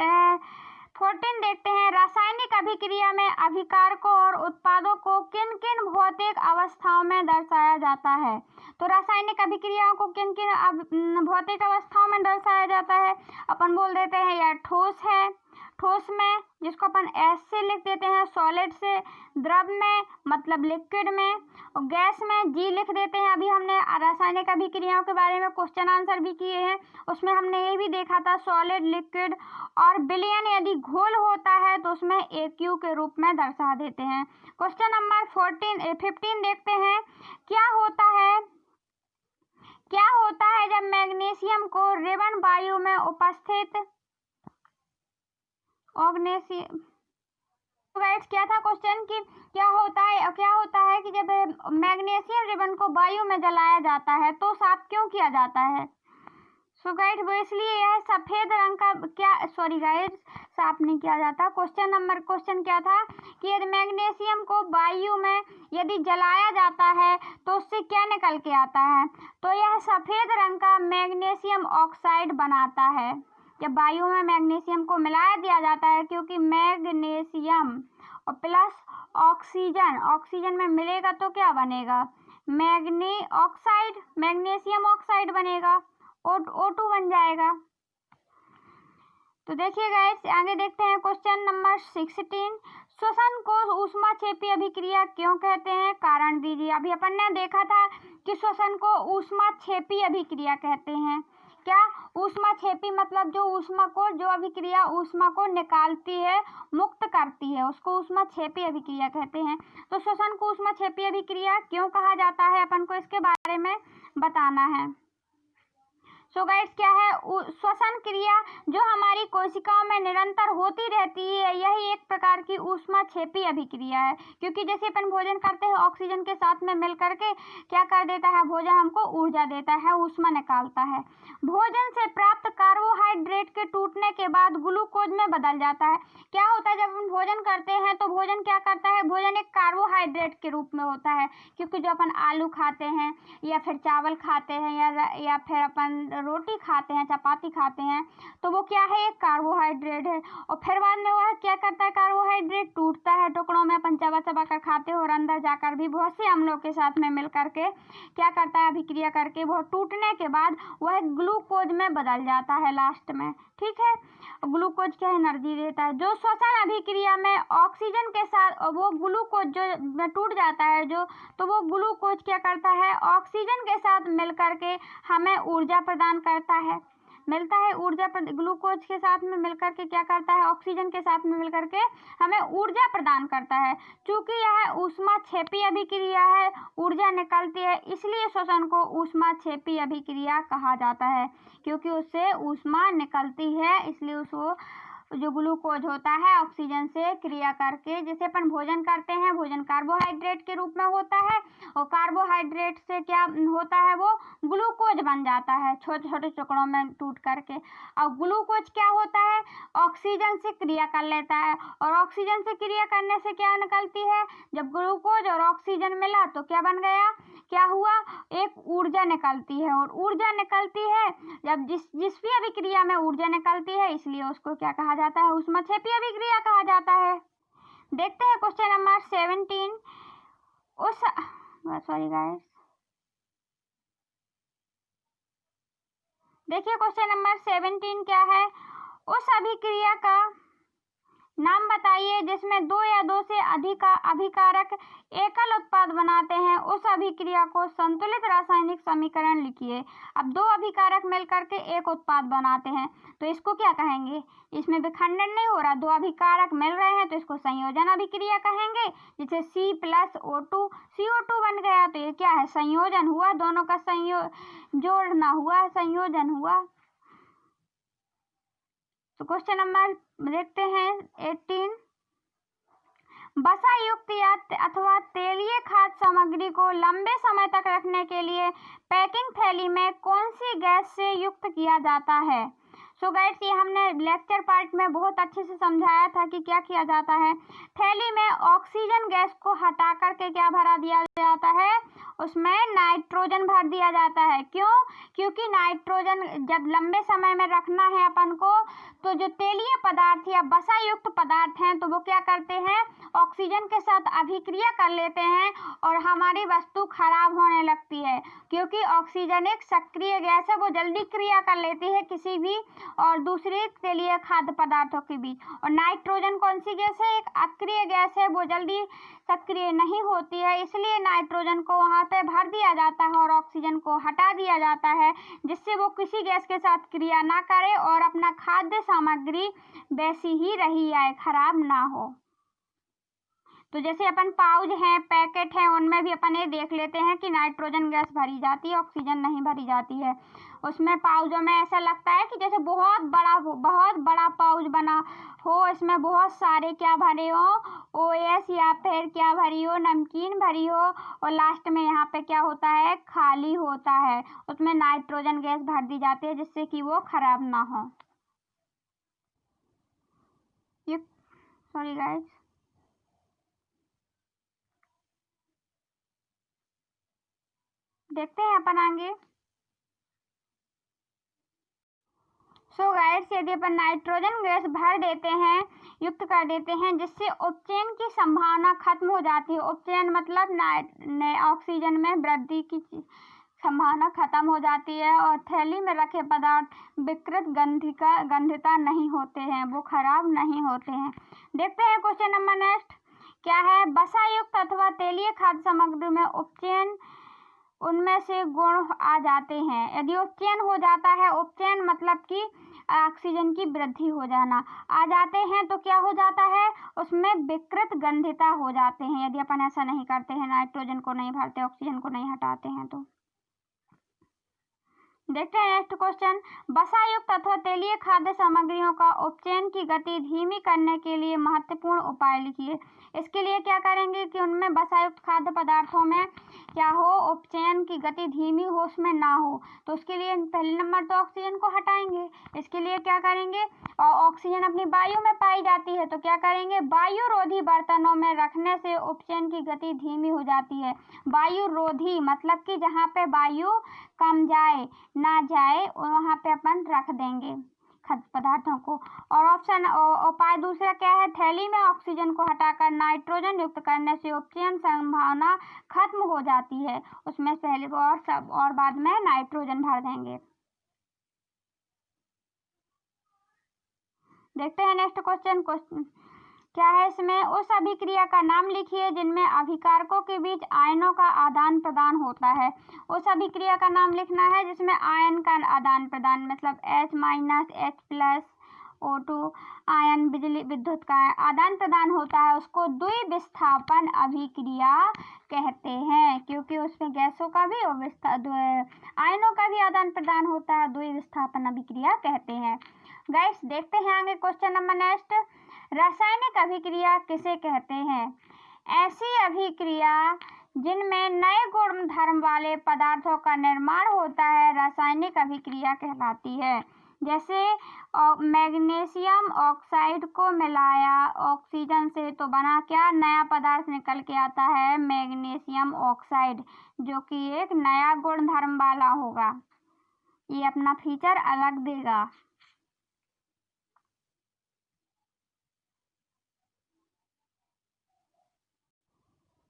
14 देखते हैं। रासायनिक अभिक्रिया में अभिकारकों और उत्पादों को किन किन भौतिक अवस्थाओं में दर्शाया जाता है। तो रासायनिक अभिक्रियाओं को किन किन भौतिक अवस्थाओं में दर्शाया जाता है। अपन बोल देते हैं यार ठोस है, ठोस में जिसको अपन S से लिख देते हैं, सॉलिड से, द्रव में मतलब लिक्विड में, और गैस में G लिख देते हैं। अभी हमने रासायनिक अभिक्रियाओं के बारे में क्वेश्चन आंसर भी किए हैं, उसमें हमने ये भी देखा था सॉलिड, लिक्विड और विलयन यदि घोल होता है तो उसमें AQ के रूप में दर्शा देते हैं। क्वेश्चन नंबर 15 देखते हैं। क्या होता है जब मैग्नीशियम को रिबन वायु में उपस्थित क्या था क्वेश्चन की, क्या होता है कि जब मैग्नीशियम रिबन को वायु में जलाया जाता है तो साफ क्यों किया जाता है। सो गाइड वो इसलिए यह सफेद रंग का साफ नहीं किया जाता। क्वेश्चन क्या था कि यदि मैग्नीशियम को वायु में यदि जलाया जाता है तो उससे क्या निकल के आता है, तो यह सफेद रंग का मैग्नीशियम ऑक्साइड बनाता है। जब वायु में मैग्नीशियम को मिलाया दिया जाता है, क्योंकि मैग्नीशियम और प्लस ऑक्सीजन में मिलेगा तो क्या बनेगा, मैग्नीशियम ऑक्साइड बनेगा, O2 बन जाएगा। तो देखिए गाइस आगे देखते हैं क्वेश्चन नंबर 16। श्वसन को ऊष्माक्षेपी अभिक्रिया क्यों कहते हैं, कारण दीजिए। अभी अपन ने देखा था कि श्वसन को ऊष्माक्षेपी अभिक्रिया कहते हैं। क्या, ऊष्माक्षेपी मतलब जो अभिक्रिया ऊष्मा को निकालती है, मुक्त करती है, उसको ऊष्माक्षेपी अभिक्रिया कहते हैं। तो श्वसन को ऊष्माक्षेपी अभिक्रिया क्यों कहा जाता है, अपन को इसके बारे में बताना है। सो गाइस क्या है, श्वसन क्रिया जो हमारी कोशिकाओं में निरंतर होती रहती है, यही एक प्रकार की ऊष्माक्षेपी अभिक्रिया है। क्योंकि जैसे अपन भोजन करते हैं, ऑक्सीजन के साथ में मिल करके क्या कर देता है, भोजन हमको ऊर्जा देता है, ऊष्मा निकालता है। भोजन से प्राप्त कार्बोहाइड्रेट के टूटने के बाद ग्लूकोज में बदल जाता है। क्या होता है, जब हम भोजन करते हैं तो भोजन क्या करता है, भोजन एक कार्बोहाइड्रेट के रूप में होता है। क्योंकि जो अपन आलू खाते हैं या फिर चावल खाते हैं या फिर अपन रोटी खाते हैं, चपाती खाते हैं, तो वो क्या है, एक कार्बोहाइड्रेट है। और फिर बाद में वह क्या करता है, कार्बोहाइड्रेट टूटता है टुकड़ों में, अपन चबा चबा कर खाते हैं और अंदर जाकर भी बहुत से अम्लों के साथ में मिल करके क्या करता है, अभिक्रिया करके वो टूटने के बाद वह ग्लूकोज में बदल जाता है लास्ट में। ठीक है, ग्लूकोज क्या एनर्जी देता है। जो श्वसन अभिक्रिया में ऑक्सीजन के साथ वो ग्लूकोज जो टूट जाता है तो वो ग्लूकोज क्या करता है, ऑक्सीजन के साथ मिल करके हमें ऊर्जा प्रदान प्रदान करता है, मिलता है ऊर्जा ग्लूकोज के साथ में मिलकर के क्या करता है, ऑक्सीजन के साथ में मिलकर के हमें ऊर्जा प्रदान करता है। चूंकि यह ऊष्माक्षेपी अभिक्रिया है, ऊर्जा निकलती है, इसलिए श्वसन को ऊष्माक्षेपी अभिक्रिया कहा जाता है, क्योंकि उससे ऊष्मा निकलती है, इसलिए उसको जो ग्लूकोज होता है ऑक्सीजन से क्रिया करके, जैसे अपन भोजन करते हैं, भोजन कार्बोहाइड्रेट के रूप में होता है और कार्बोहाइड्रेट से क्या होता है, वो ग्लूकोज बन जाता है छोटे छोटे टुकड़ों में टूट करके। और ग्लूकोज क्या होता है, ऑक्सीजन से क्रिया कर लेता है, और ऑक्सीजन से क्रिया करने से क्या निकलती है, जब ग्लूकोज और ऑक्सीजन मिला तो क्या बन गया, क्या हुआ, एक ऊर्जा निकलती है। और ऊर्जा निकलती है जब जिस भी अभिक्रिया में ऊर्जा निकलती है, इसलिए उसको क्या कहा जाता है, ऊष्माक्षेपी अभिक्रिया कहा जाता है। देखते हैं क्वेश्चन नंबर 17। सॉरी गाइस, देखिए क्वेश्चन नंबर 17 क्या है, उस अभिक्रिया का नाम बताइए जिसमें दो या दो से अधिक अभिकारक एकल उत्पाद बनाते हैं, उस अभिक्रिया को संतुलित रासायनिक समीकरण लिखिए। अब दो अभिकारक मिलकर के एक उत्पाद बनाते हैं तो इसको क्या कहेंगे, इसमें विखंडन नहीं हो रहा, दो अभिकारक मिल रहे हैं तो इसको संयोजन अभिक्रिया कहेंगे। जैसे C+O2 CO2 बन गया तो ये क्या है, संयोजन हुआ, दोनों का जोड़ना हुआ, संयोजन हुआ। तो क्वेश्चन नंबर देखते हैं 18। वसा युक्त या अथवा तेलीय खाद्य सामग्री को लंबे समय तक रखने के लिए पैकिंग थैली में कौन सी गैस से युक्त किया जाता है। सो गाइस, ये हमने लेक्चर पार्ट में बहुत अच्छे से समझाया था कि क्या किया जाता है, थैली में ऑक्सीजन गैस को हटा करके क्या भरा दिया जाता है, उसमें नाइट्रोजन भर दिया जाता है। क्यों, क्योंकि नाइट्रोजन जब लंबे समय में रखना है अपन को, तो जो तेलीय पदार्थ या वसा युक्त पदार्थ हैं तो वो क्या करते हैं, ऑक्सीजन के साथ अभिक्रिया कर लेते हैं और हमारी वस्तु खराब होने लगती है, क्योंकि ऑक्सीजन एक सक्रिय गैस है, वो जल्दी क्रिया कर लेती है किसी भी और दूसरे तेलीय खाद्य पदार्थों के बीच। और नाइट्रोजन कौन सी गैस है, एक अक्रिय गैस है, वो जल्दी सक्रिय नहीं होती है, इसलिए नाइट्रोजन को वहाँ पे भर दिया जाता है और ऑक्सीजन को हटा दिया जाता है, जिससे वो किसी गैस के साथ क्रिया ना करे और अपना खाद्य सामग्री वैसी ही रही आए, खराब ना हो। तो जैसे अपन पाउच हैं, पैकेट हैं, उनमें भी अपन ये देख लेते हैं कि नाइट्रोजन गैस भरी जाती है, ऑक्सीजन नहीं भरी जाती है। उसमें पाउचों में ऐसा लगता है कि जैसे बहुत बड़ा पाउच बना हो, इसमें बहुत सारे क्या भरे हो, OS या फिर क्या भरी हो, नमकीन भरी हो, और लास्ट में यहाँ पे क्या होता है, खाली होता है, उसमें नाइट्रोजन गैस भर दी जाती है जिससे कि वो खराब ना हो। ये सॉरी गाइस, देखते हैं अपन आगे। सो गाइस, यदि अपन नाइट्रोजन गैस भर देते हैं, युक्त कर देते हैं, जिससे उपचयन की संभावना खत्म हो जाती है। उपचयन मतलब ऑक्सीजन में वृद्धि की संभावना खत्म हो जाती है और थैली में रखे पदार्थ विकृत गंधिता नहीं होते हैं, वो खराब नहीं होते हैं। देखते हैं क्वेश्चन नंबर नेक्स्ट क्या है, वसा युक्त अथवा तेलीय खाद्य सामग्री में उपचयन उनमें से गुण आ जाते हैं। यदि उपचयन हो जाता है, उपचयन मतलब कि ऑक्सीजन की वृद्धि हो जाना, आ जाते हैं तो क्या हो जाता है, उसमें विकृत गंधिता हो जाते हैं, यदि अपन ऐसा नहीं करते हैं, नाइट्रोजन को नहीं भरते, ऑक्सीजन को नहीं हटाते हैं तो। देखते हैं नेक्स्ट क्वेश्चन, वसा युक्त अथवा तेलीय खाद्य सामग्रियों का उपचयन की गति धीमी करने के लिए महत्वपूर्ण उपाय लिखिए। इसके लिए क्या करेंगे कि उनमें वसा युक्त खाद्य पदार्थों में क्या हो, उपचयन की गति धीमी हो, उसमें ना हो, तो उसके लिए पहले नंबर तो ऑक्सीजन को हटाएंगे। इसके लिए क्या करेंगे, और ऑक्सीजन अपनी वायु में पाई जाती है तो क्या करेंगे, वायु रोधी बर्तनों में रखने से उपचयन की गति धीमी हो जाती है। वायु रोधी मतलब कि जहाँ पे वायु कम जाए ना जाए वहाँ पे अपन रख देंगे खाद्य पदार्थों को। और ऑप्शन उपाय दूसरा क्या है, थैली में ऑक्सीजन को हटाकर नाइट्रोजन युक्त करने से उपचयन संभावना खत्म हो जाती है, उसमें पहले और बाद में नाइट्रोजन भर देंगे। देखते हैं नेक्स्ट क्वेश्चन क्या है इसमें? उस अभिक्रिया का नाम लिखिए जिनमें अभिकारकों के बीच आयनों का आदान प्रदान होता है। उस अभिक्रिया का नाम लिखना है जिसमें आयन का आदान प्रदान, मतलब H- H+ O2 आयन बिजली विद्युत का आदान प्रदान होता है, उसको द्विविस्थापन अभिक्रिया कहते हैं, क्योंकि उसमें गैसों का भी और आयनों का भी आदान प्रदान होता है, द्विविस्थापन अभिक्रिया कहते हैं। गाइस देखते हैं आगे क्वेश्चन नंबर नेक्स्ट। रासायनिक अभिक्रिया किसे कहते हैं? ऐसी अभिक्रिया जिनमें नए गुण धर्म वाले पदार्थों का निर्माण होता है रासायनिक अभिक्रिया कहलाती है। जैसे मैग्नीशियम ऑक्साइड को मिलाया ऑक्सीजन से तो बना क्या? नया पदार्थ निकल के आता है मैग्नीशियम ऑक्साइड, जो कि एक नया गुण धर्म वाला होगा, ये अपना फीचर अलग देगा।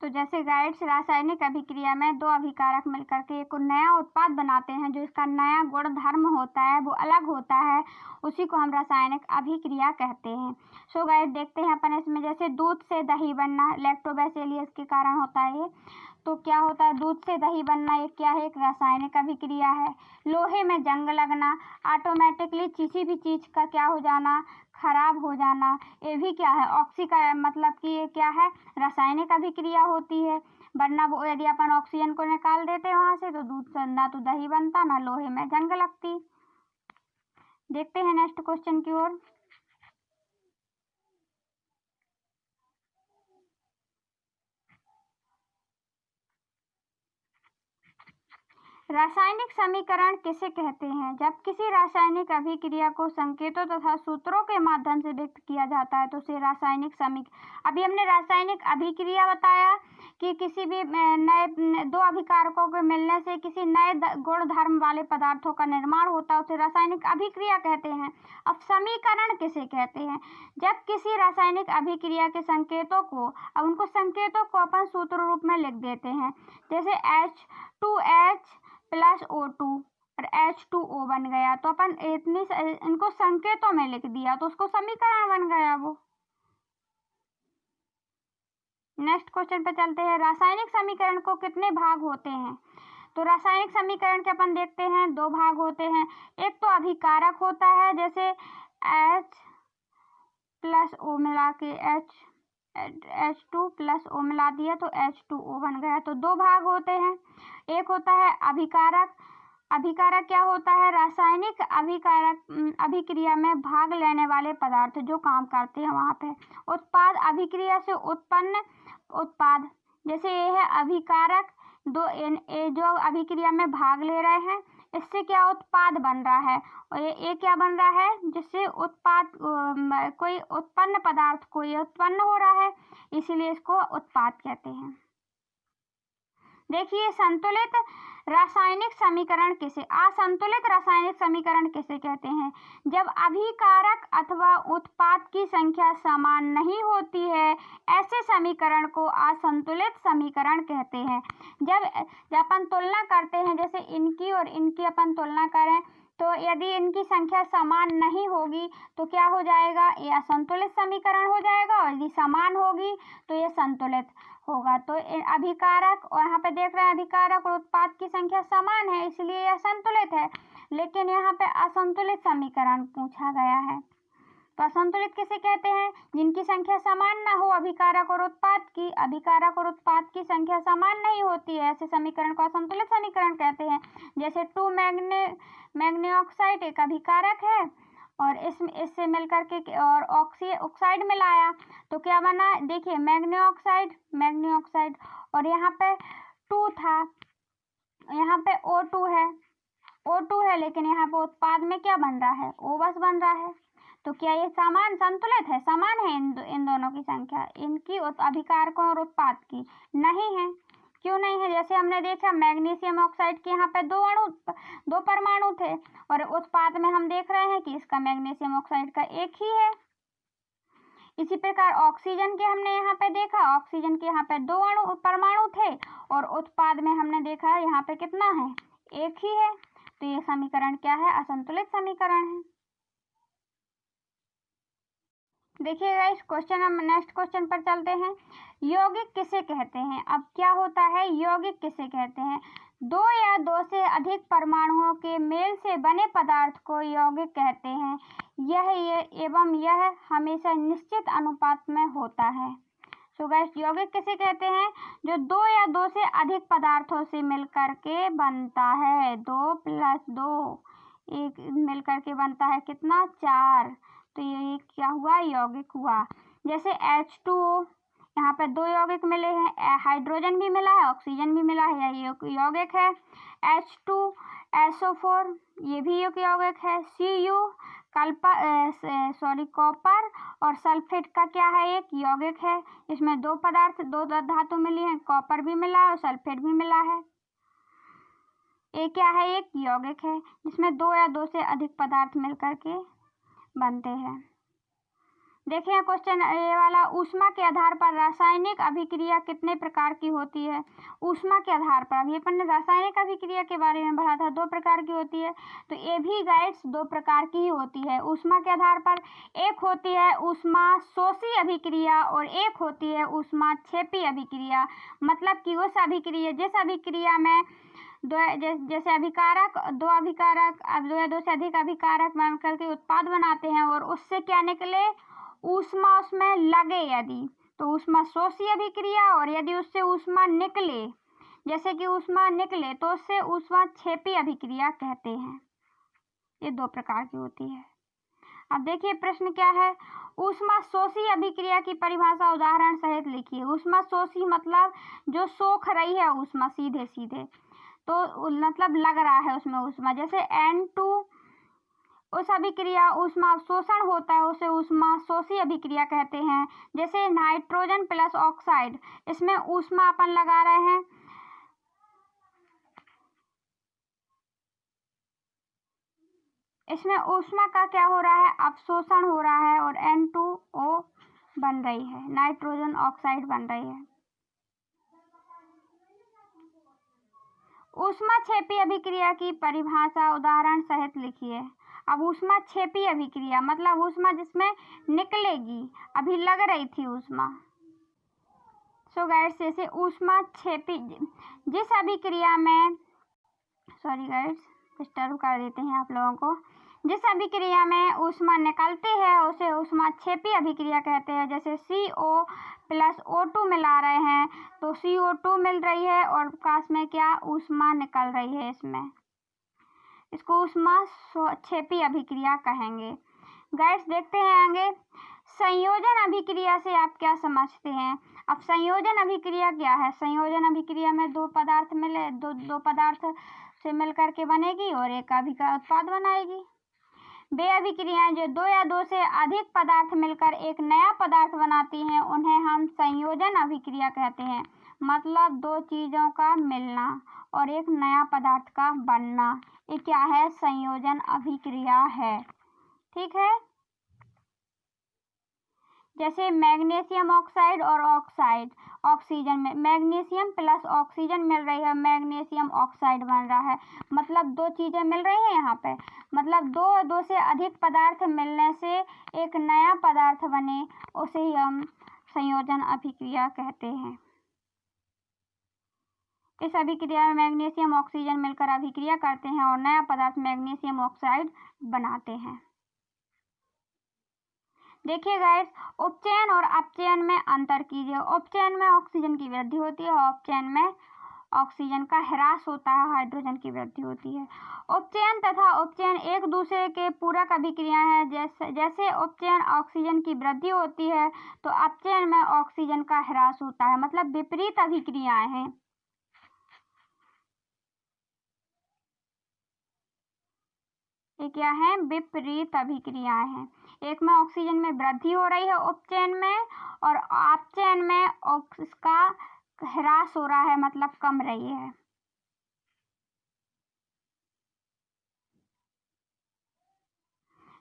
तो जैसे गाइड्स रासायनिक अभिक्रिया में दो अभिकारक मिलकर के एक नया उत्पाद बनाते हैं, जो इसका नया गुण धर्म होता है वो अलग होता है, उसी को हम रासायनिक अभिक्रिया कहते हैं। सो गाइड देखते हैं अपन इसमें, जैसे दूध से दही बनना लैक्टोबैसिलियस के कारण होता है ये। तो क्या होता है? दूध से दही बनना एक क्या है? एक रासायनिक अभिक्रिया है। लोहे में जंग लगना, ऑटोमेटिकली किसी भी चीज का क्या हो जाना? खराब हो जाना, ये भी क्या है? ऑक्सीकरण, मतलब कि ये क्या है? रासायनिक अभिक्रिया होती है। वरना वो यदि अपन ऑक्सीजन को निकाल देते वहां से तो दूध से ना तो दही बनता ना लोहे में जंग लगती। देखते हैं नेक्स्ट क्वेश्चन की ओर। रासायनिक समीकरण किसे कहते हैं? जब किसी रासायनिक अभिक्रिया को संकेतों तथा सूत्रों के माध्यम से व्यक्त किया जाता है तो उसे रासायनिक अभी हमने रासायनिक अभिक्रिया बताया कि किसी भी नए दो अभिकारकों के मिलने से किसी नए गुण धर्म वाले पदार्थों का निर्माण होता है, उसे रासायनिक अभिक्रिया कहते हैं। अब समीकरण किसे कहते हैं? जब किसी रासायनिक अभिक्रिया के संकेतों को, अब उनको संकेतों को अपन सूत्र रूप में लिख देते हैं, जैसे H2H + O2 और H2O बन गया, तो अपन इनको संकेतों में लिख दिया तो उसको समीकरण बन गया वो। नेक्स्ट क्वेश्चन पे चलते हैं। रासायनिक समीकरण को कितने भाग होते हैं? तो रासायनिक समीकरण के अपन देखते हैं दो भाग होते हैं। एक तो अभिकारक होता है, जैसे H+O मिला के H2 + O मिला दिया तो H2O बन गया, तो दो भाग होते हैं। एक होता है अभिकारक। अभिकारक क्या होता है? रासायनिक अभिक्रिया में भाग लेने वाले पदार्थ जो काम करते हैं वहां पे। उत्पाद, अभिक्रिया से उत्पन्न उत्पाद, जैसे ये है अभिकारक, जो अभिक्रिया में भाग ले रहे हैं, इससे क्या उत्पाद बन रहा है, और ये क्या बन रहा है? जिससे उत्पाद कोई उत्पन्न पदार्थ कोई उत्पन्न हो रहा है, इसीलिए इसको उत्पाद कहते हैं। देखिए संतुलित रासायनिक समीकरण किसे, असंतुलित रासायनिक समीकरण किसे कहते हैं? जब अभिकारक अथवा उत्पाद की संख्या समान नहीं होती है, ऐसे समीकरण को असंतुलित समीकरण कहते हैं। जब अपन तुलना करते हैं, जैसे इनकी और इनकी अपन तुलना करें, तो यदि इनकी संख्या समान नहीं होगी तो क्या हो जाएगा? ये असंतुलित समीकरण हो जाएगा, और यदि समान होगी तो ये संतुलित होगा। तो अभिकारक, और यहाँ पे देख रहे हैं अभिकारक और उत्पाद की संख्या समान है, इसलिए यह संतुलित है। लेकिन यहाँ पे असंतुलित समीकरण पूछा गया है, तो असंतुलित किसे कहते हैं? जिनकी संख्या समान ना हो अभिकारक और उत्पाद की। अभिकारक और उत्पाद की संख्या समान नहीं होती है, ऐसे समीकरण को असंतुलित समीकरण कहते हैं। जैसे 2 मैग्नी ऑक्साइड एक अभिकारक है, और इससे मिलकर के और ऑक्साइड मिलाया तो क्या बना? देखिए मैग्नी ऑक्साइड, और यहाँ पे 2 था, यहाँ पे O2 है, लेकिन यहाँ पे उत्पाद में क्या बन रहा है? O बस बन रहा है। तो क्या ये समान संतुलित है? समान है इन दोनों की संख्या, इनकी अभिकारकों और उत्पाद की? नहीं है। क्यों नहीं है? जैसे हमने देखा मैग्नीशियम ऑक्साइड के यहाँ पे दो परमाणु थे, और उत्पाद में हम देख रहे हैं कि इसका मैग्नीशियम ऑक्साइड का एक ही है। इसी प्रकार ऑक्सीजन के हमने यहाँ पे देखा, ऑक्सीजन के यहाँ पे 2 परमाणु थे, और उत्पाद में हमने देखा यहाँ पे कितना है? एक ही है। तो ये समीकरण क्या है? असंतुलित समीकरण है। देखिए गाइस, नेक्स्ट क्वेश्चन पर चलते हैं। यौगिक किसे कहते हैं? अब क्या होता है, यौगिक किसे कहते हैं? दो या दो से अधिक परमाणुओं के मेल से बने पदार्थ को यौगिक कहते हैं। यह हमेशा निश्चित अनुपात में होता है। सो गाइस, यौगिक किसे कहते हैं? जो दो या दो से अधिक पदार्थों से मिलकर के बनता है। 2 + 2 एक मिलकर के बनता है कितना? 4। तो ये क्या हुआ? यौगिक हुआ। जैसे H2O, यहाँ पे 2 यौगिक मिले हैं, हाइड्रोजन भी मिला है, ऑक्सीजन भी मिला है, ये यौगिक है। H2SO4 ये भी एक यौगिक है। Cu कॉपर और सल्फेट का क्या है? एक यौगिक है। इसमें दो धातु मिली हैं, कॉपर भी मिला है और सल्फेट भी मिला है। ये क्या है? एक यौगिक है जिसमें दो या दो से अधिक पदार्थ मिलकर के बनते हैं। देखिए क्वेश्चन ये वाला, ऊष्मा के आधार पर रासायनिक अभिक्रिया कितने प्रकार की होती है? ऊष्मा के आधार पर, अभी अपन ने रासायनिक अभिक्रिया के बारे में पढ़ा था, 2 प्रकार की होती है। तो ये भी गाइड्स 2 प्रकार की ही होती है ऊष्मा के आधार पर। एक होती है ऊष्मा शोषी अभिक्रिया और एक होती है ऊष्मा क्षेपी अभिक्रिया। मतलब कि उस अभिक्रिया, जिस अभिक्रिया में जैसे अभिकारक, दो या दो से अधिक अभिकारक बनकर के उत्पाद बनाते हैं और उससे क्या निकले? ऊष्मा उसमें लगे यदि, तो ऊष्मा शोषी अभिक्रिया, और यदि उससे ऊष्मा निकले, जैसे कि ऊष्मा निकले, तो उससे ऊष्मा क्षेपी अभिक्रिया कहते हैं। ये 2 प्रकार की होती है। अब देखिए प्रश्न क्या है, ऊष्मा शोषी अभिक्रिया की परिभाषा उदाहरण सहित लिखिए। ऊष्मा शोषी मतलब जो सोख रही है ऊष्मा सीधे सीधे, तो मतलब लग रहा है उसमें ऊष्मा। जैसे N2 उस अभिक्रिया ऊष्मा अवशोषण होता है, उसे ऊष्मा शोषी अभिक्रिया कहते हैं। जैसे नाइट्रोजन प्लस ऑक्साइड, इसमें ऊष्मा अपन लगा रहे हैं, इसमें ऊष्मा का क्या हो रहा है? अवशोषण हो रहा है और N2O बन रही है, नाइट्रोजन ऑक्साइड बन रही है। ऊष्माक्षेपी अभिक्रिया की परिभाषा उदाहरण सहित लिखिए। अब ऊष्माक्षेपी अभिक्रिया मतलब ऊष्मा जिसमें निकलेगी, अभी लग रही थी ऊष्मा। सो गाइड्स, जैसे ऊष्माक्षेपी, जिस अभिक्रिया में, सॉरी गाइड्स डिस्टर्ब कर देते हैं आप लोगों को, जिस अभिक्रिया में ऊष्मा निकलती है उसे ऊष्माक्षेपी अभिक्रिया कहते हैं। जैसे CO + O2 मिला रहे हैं, तो CO2 मिल रही है और पास में क्या? ऊष्मा निकल रही है इसमें, इसको ऊष्माक्षेपी अभिक्रिया कहेंगे। गाइड्स देखते हैं आगे, संयोजन अभिक्रिया से आप क्या समझते हैं? अब संयोजन अभिक्रिया क्या है? संयोजन अभिक्रिया में दो पदार्थ से मिलकर के बनेगी और एक अभिक्रिया उत्पाद बनाएगी। वे अभिक्रियाएं जो दो या दो से अधिक पदार्थ मिलकर एक नया पदार्थ बनाती हैं, उन्हें हम संयोजन अभिक्रिया कहते हैं। मतलब दो चीजों का मिलना और एक नया पदार्थ का बनना, ये क्या है? संयोजन अभिक्रिया है। ठीक है। जैसे मैग्नीशियम ऑक्साइड और ऑक्सीजन में मैग्नीशियम प्लस ऑक्सीजन मिल रही है, मैग्नीशियम ऑक्साइड बन रहा है। मतलब दो चीजें मिल रही हैं यहाँ पे, मतलब दो से अधिक पदार्थ मिलने से एक नया पदार्थ बने, उसे ही हम संयोजन अभिक्रिया कहते हैं। इस अभिक्रिया में मैग्नीशियम ऑक्सीजन मिलकर अभिक्रिया करते हैं और नया पदार्थ मैग्नीशियम ऑक्साइड बनाते हैं। देखिए गाइस, उपचयन और अपचयन में अंतर कीजिए। उपचयन में ऑक्सीजन की वृद्धि होती है और अपचयन में ऑक्सीजन का ह्रास होता है, हाइड्रोजन की वृद्धि होती है। उपचयन तथा उपचयन एक दूसरे के पूरक अभिक्रिया हैं। जैसे उपचयन ऑक्सीजन की वृद्धि होती है तो अपचयन में ऑक्सीजन का ह्रास होता है, मतलब विपरीत अभिक्रियाएं हैं। ये क्या है? विपरीत अभिक्रियाएं हैं। एक में ऑक्सीजन में वृद्धि हो रही है उपचयन में, और अपचयन में उसका ह्रास हो रहा है, मतलब कम रही है।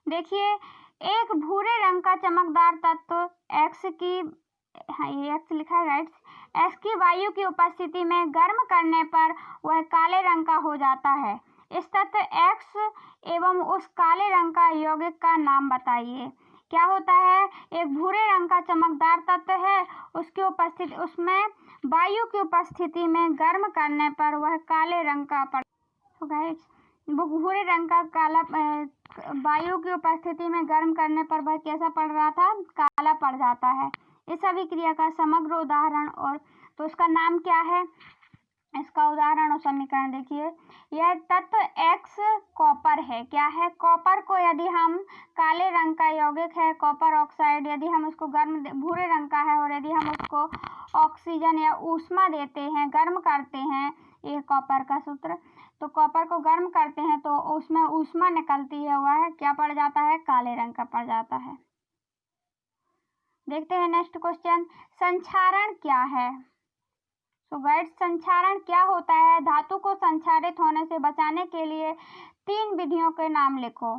देखिए, एक भूरे रंग का चमकदार तत्व X की, ये X लिखा है गाइड्स, X की वायु की उपस्थिति में गर्म करने पर वह काले रंग का हो जाता है। इस तत्व X एवं उस काले रंग का यौगिक का नाम बताइए। क्या होता है, एक भूरे रंग का चमकदार तत्व है, उसकी उपस्थिति उसमें वायु की उपस्थिति में गर्म करने पर वह काले रंग का वो भूरे रंग का काला वायु की उपस्थिति में गर्म करने पर वह कैसा पड़ रहा था, काला पड़ जाता है। इस अभिक्रिया का समग्र उदाहरण और तो उसका नाम क्या है, इसका उदाहरण और समीकरण देखिए। यह तत्व X कॉपर है। क्या है, कॉपर को यदि हम काले रंग का यौगिक है कॉपर ऑक्साइड, यदि हम उसको गर्म भूरे रंग का है और यदि हम उसको ऑक्सीजन या ऊष्मा देते हैं, गर्म करते हैं, ये कॉपर का सूत्र, तो कॉपर को गर्म करते हैं तो उसमें ऊष्मा निकलती है, वह क्या पड़ जाता है, काले रंग का पड़ जाता है। देखते हैं नेक्स्ट क्वेश्चन, संक्षारण क्या है। तो गाइस, संक्षारण क्या होता है, धातु को संक्षारित होने से बचाने के लिए 3 विधियों के नाम लिखो।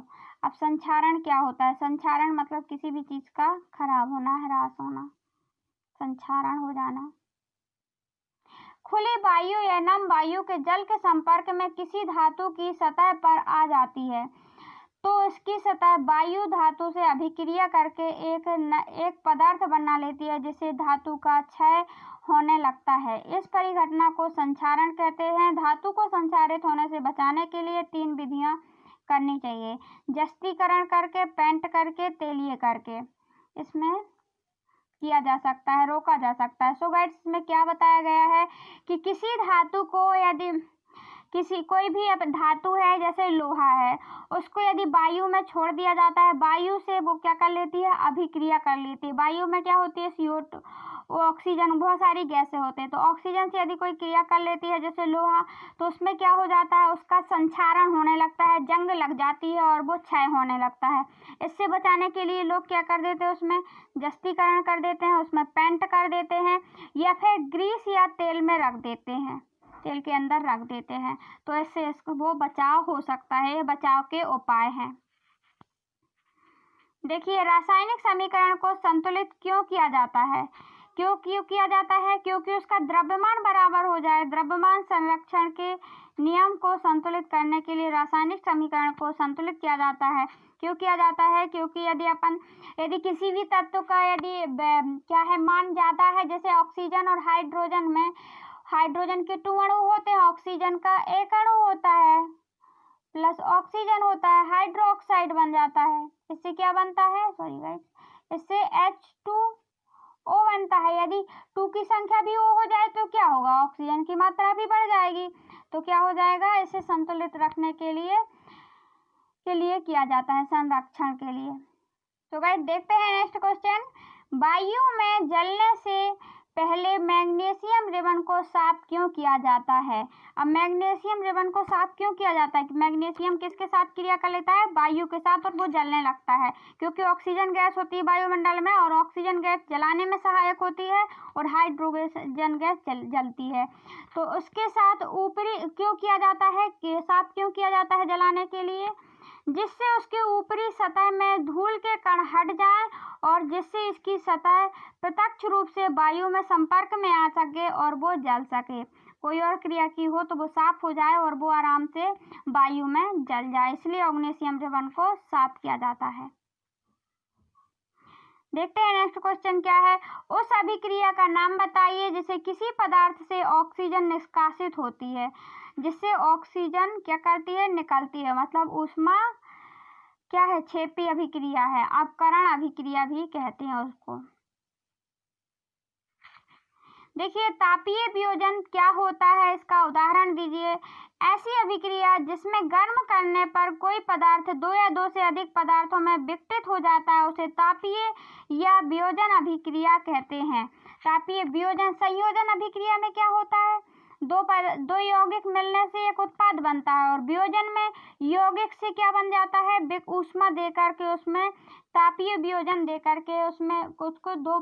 अब संक्षारण क्या होता है, संक्षारण मतलब किसी भी चीज का खराब होना, ह्रास होना, संक्षारण हो जाना। खुली वायु या नम वायु के जल के संपर्क में किसी धातु की सतह पर आ जाती है तो इसकी सतह वायु धातु से अभिक्रिया करके एक पदार्थ बना लेती है जिससे धातु का क्षय होने लगता है। इस परिघटना को संक्षारण कहते हैं। धातु को संक्षारित होने से बचाने के लिए 3 विधियां करनी चाहिए, जस्तीकरण करके, पेंट करके, तेलीय करके। इसमें किया जा सकता है, रोका जा सकता है। सो गाइस, इसमें क्या बताया गया है कि किसी धातु को यदि कोई भी धातु है, जैसे लोहा है, उसको यदि वायु में छोड़ दिया जाता है, वायु से वो क्या कर लेती है, अभिक्रिया कर लेती है। वायु में क्या होती है, CO2, ऑक्सीजन, बहुत सारी गैसें होते हैं, तो ऑक्सीजन से यदि कोई क्रिया कर लेती है जैसे लोहा, तो उसमें क्या हो जाता है, उसका संक्षारण होने लगता है, जंग लग जाती है और वो क्षय होने लगता है। इससे बचाने के लिए लोग क्या कर देते हैं, उसमें जस्तीकरण कर देते हैं, उसमें पेंट कर देते हैं या फिर ग्रीस या तेल में रख देते हैं, तेल के अंदर रख देते हैं, तो इससे इसको वो बचाव हो सकता है। ये बचाव के उपाय हैं। देखिए, रासायनिक समीकरण को संतुलित क्यों किया जाता है, क्यों किया जाता है, क्योंकि उसका द्रव्यमान बराबर हो जाए। द्रव्यमान संरक्षण के नियम को संतुलित करने के लिए रासायनिक समीकरण को संतुलित किया जाता है। क्यों किया जाता है, क्योंकि यदि किसी भी तत्व का यदि क्या है, मान ज्यादा है, जैसे ऑक्सीजन और हाइड्रोजन में हाइड्रोजन के 2 अणु होते हैं, ऑक्सीजन का 1 अणु होता है, प्लस ऑक्सीजन होता है, हाइड्रोक्साइड बन जाता है। इससे क्या बनता है, सॉरी गाइस, इससे H2O बनता है। यदि 2 की संख्या भी O हो जाए तो क्या होगा, ऑक्सीजन की मात्रा भी बढ़ जाएगी, तो क्या हो जाएगा, इसे संतुलित रखने के लिए किया जाता है, संरक्षण के लिए। तो गाइस, देखते हैं नेक्स्ट क्वेश्चन, वायु में जलने से पहले मैग्नीशियम रिबन को साफ क्यों किया जाता है। अब मैग्नीशियम रिबन को साफ क्यों किया जाता है कि मैग्नीशियम किसके साथ क्रिया कर लेता है, वायु के साथ, और वो जलने लगता है, क्योंकि ऑक्सीजन गैस होती है वायुमंडल में और ऑक्सीजन गैस जलाने में सहायक होती है और हाइड्रोजन गैस जलती है। तो उसके साथ ऊपरी क्यों किया जाता है, साफ क्यों किया जाता है जलाने के लिए, जिससे उसके ऊपरी सतह में धूल के कण हट जाएं और जिससे इसकी सतह प्रत्यक्ष रूप से वायु में संपर्क में आ सके और वो जल सके। कोई और क्रिया की हो तो वो साफ हो जाए और वो आराम से वायु में जल जाए, इसलिए मैग्नीशियम रिबन को साफ किया जाता है। देखते हैं नेक्स्ट क्वेश्चन क्या है, उस अभिक्रिया का नाम बताइए जिससे किसी पदार्थ से ऑक्सीजन निष्कासित होती है, जिससे ऑक्सीजन क्या करती है, निकलती है, मतलब ऊष्मा क्या है, क्षेपी अभिक्रिया है, अपकरण अभिक्रिया भी कहते हैं उसको। देखिए, तापीय वियोजन क्या होता है, इसका उदाहरण दीजिए। ऐसी अभिक्रिया जिसमें गर्म करने पर कोई पदार्थ 2 या 2 से अधिक पदार्थों में विघटित हो जाता है उसे तापीय या वियोजन अभिक्रिया कहते हैं। तापीय वियोजन, संयोजन अभिक्रिया में क्या होता है, दो यौगिक मिलने से एक उत्पाद बनता है और वियोजन में यौगिक से क्या बन जाता है, ऊष्मा देकर के उसमें तापीय वियोजन देकर के उसमें कुछ को 2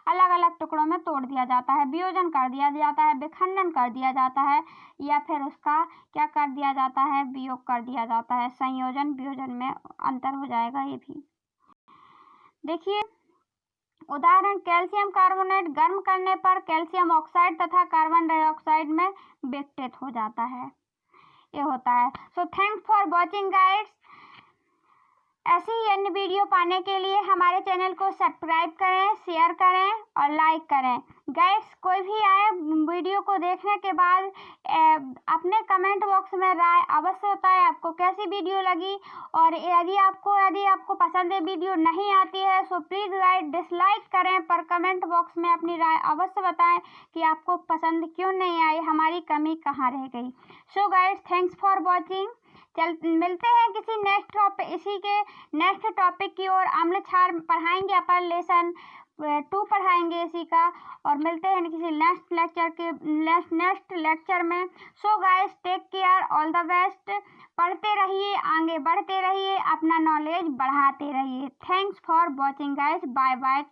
अलग अलग टुकड़ों में तोड़ दिया जाता है, वियोजन कर दिया जाता है, विखंडन कर दिया जाता है, या फिर उसका क्या कर दिया जाता है, वियोग कर दिया जाता है। संयोजन वियोजन में अंतर हो जाएगा ये भी। देखिए, उदाहरण, कैल्शियम कार्बोनेट गर्म करने पर कैल्शियम ऑक्साइड तथा कार्बन डाइऑक्साइड में विघटित हो जाता है, ये होता है। So thanks for watching guides. ऐसी ही अन्य वीडियो पाने के लिए हमारे चैनल को सब्सक्राइब करें, शेयर करें और लाइक करें। गाइस, कोई भी आए वीडियो को देखने के बाद अपने कमेंट बॉक्स में राय अवश्य बताएं आपको कैसी वीडियो लगी। और यदि आपको पसंद है वीडियो नहीं आती है तो प्लीज़ गाइस डिसलाइक करें, पर कमेंट बॉक्स में अपनी राय अवश्य बताएं कि आपको पसंद क्यों नहीं आई, हमारी कमी कहाँ रह गई। So guys, thanks for watching. मिलते हैं किसी नेक्स्ट टॉपिक की ओर। अम्ल क्षार पढ़ाएंगे अपन, लेसन 2 पढ़ाएंगे इसी का। और मिलते हैं किसी नेक्स्ट लेक्चर में। So guys, take care, all the best. पढ़ते रहिए, आगे बढ़ते रहिए, अपना नॉलेज बढ़ाते रहिए। Thanks for watching guys, bye bye.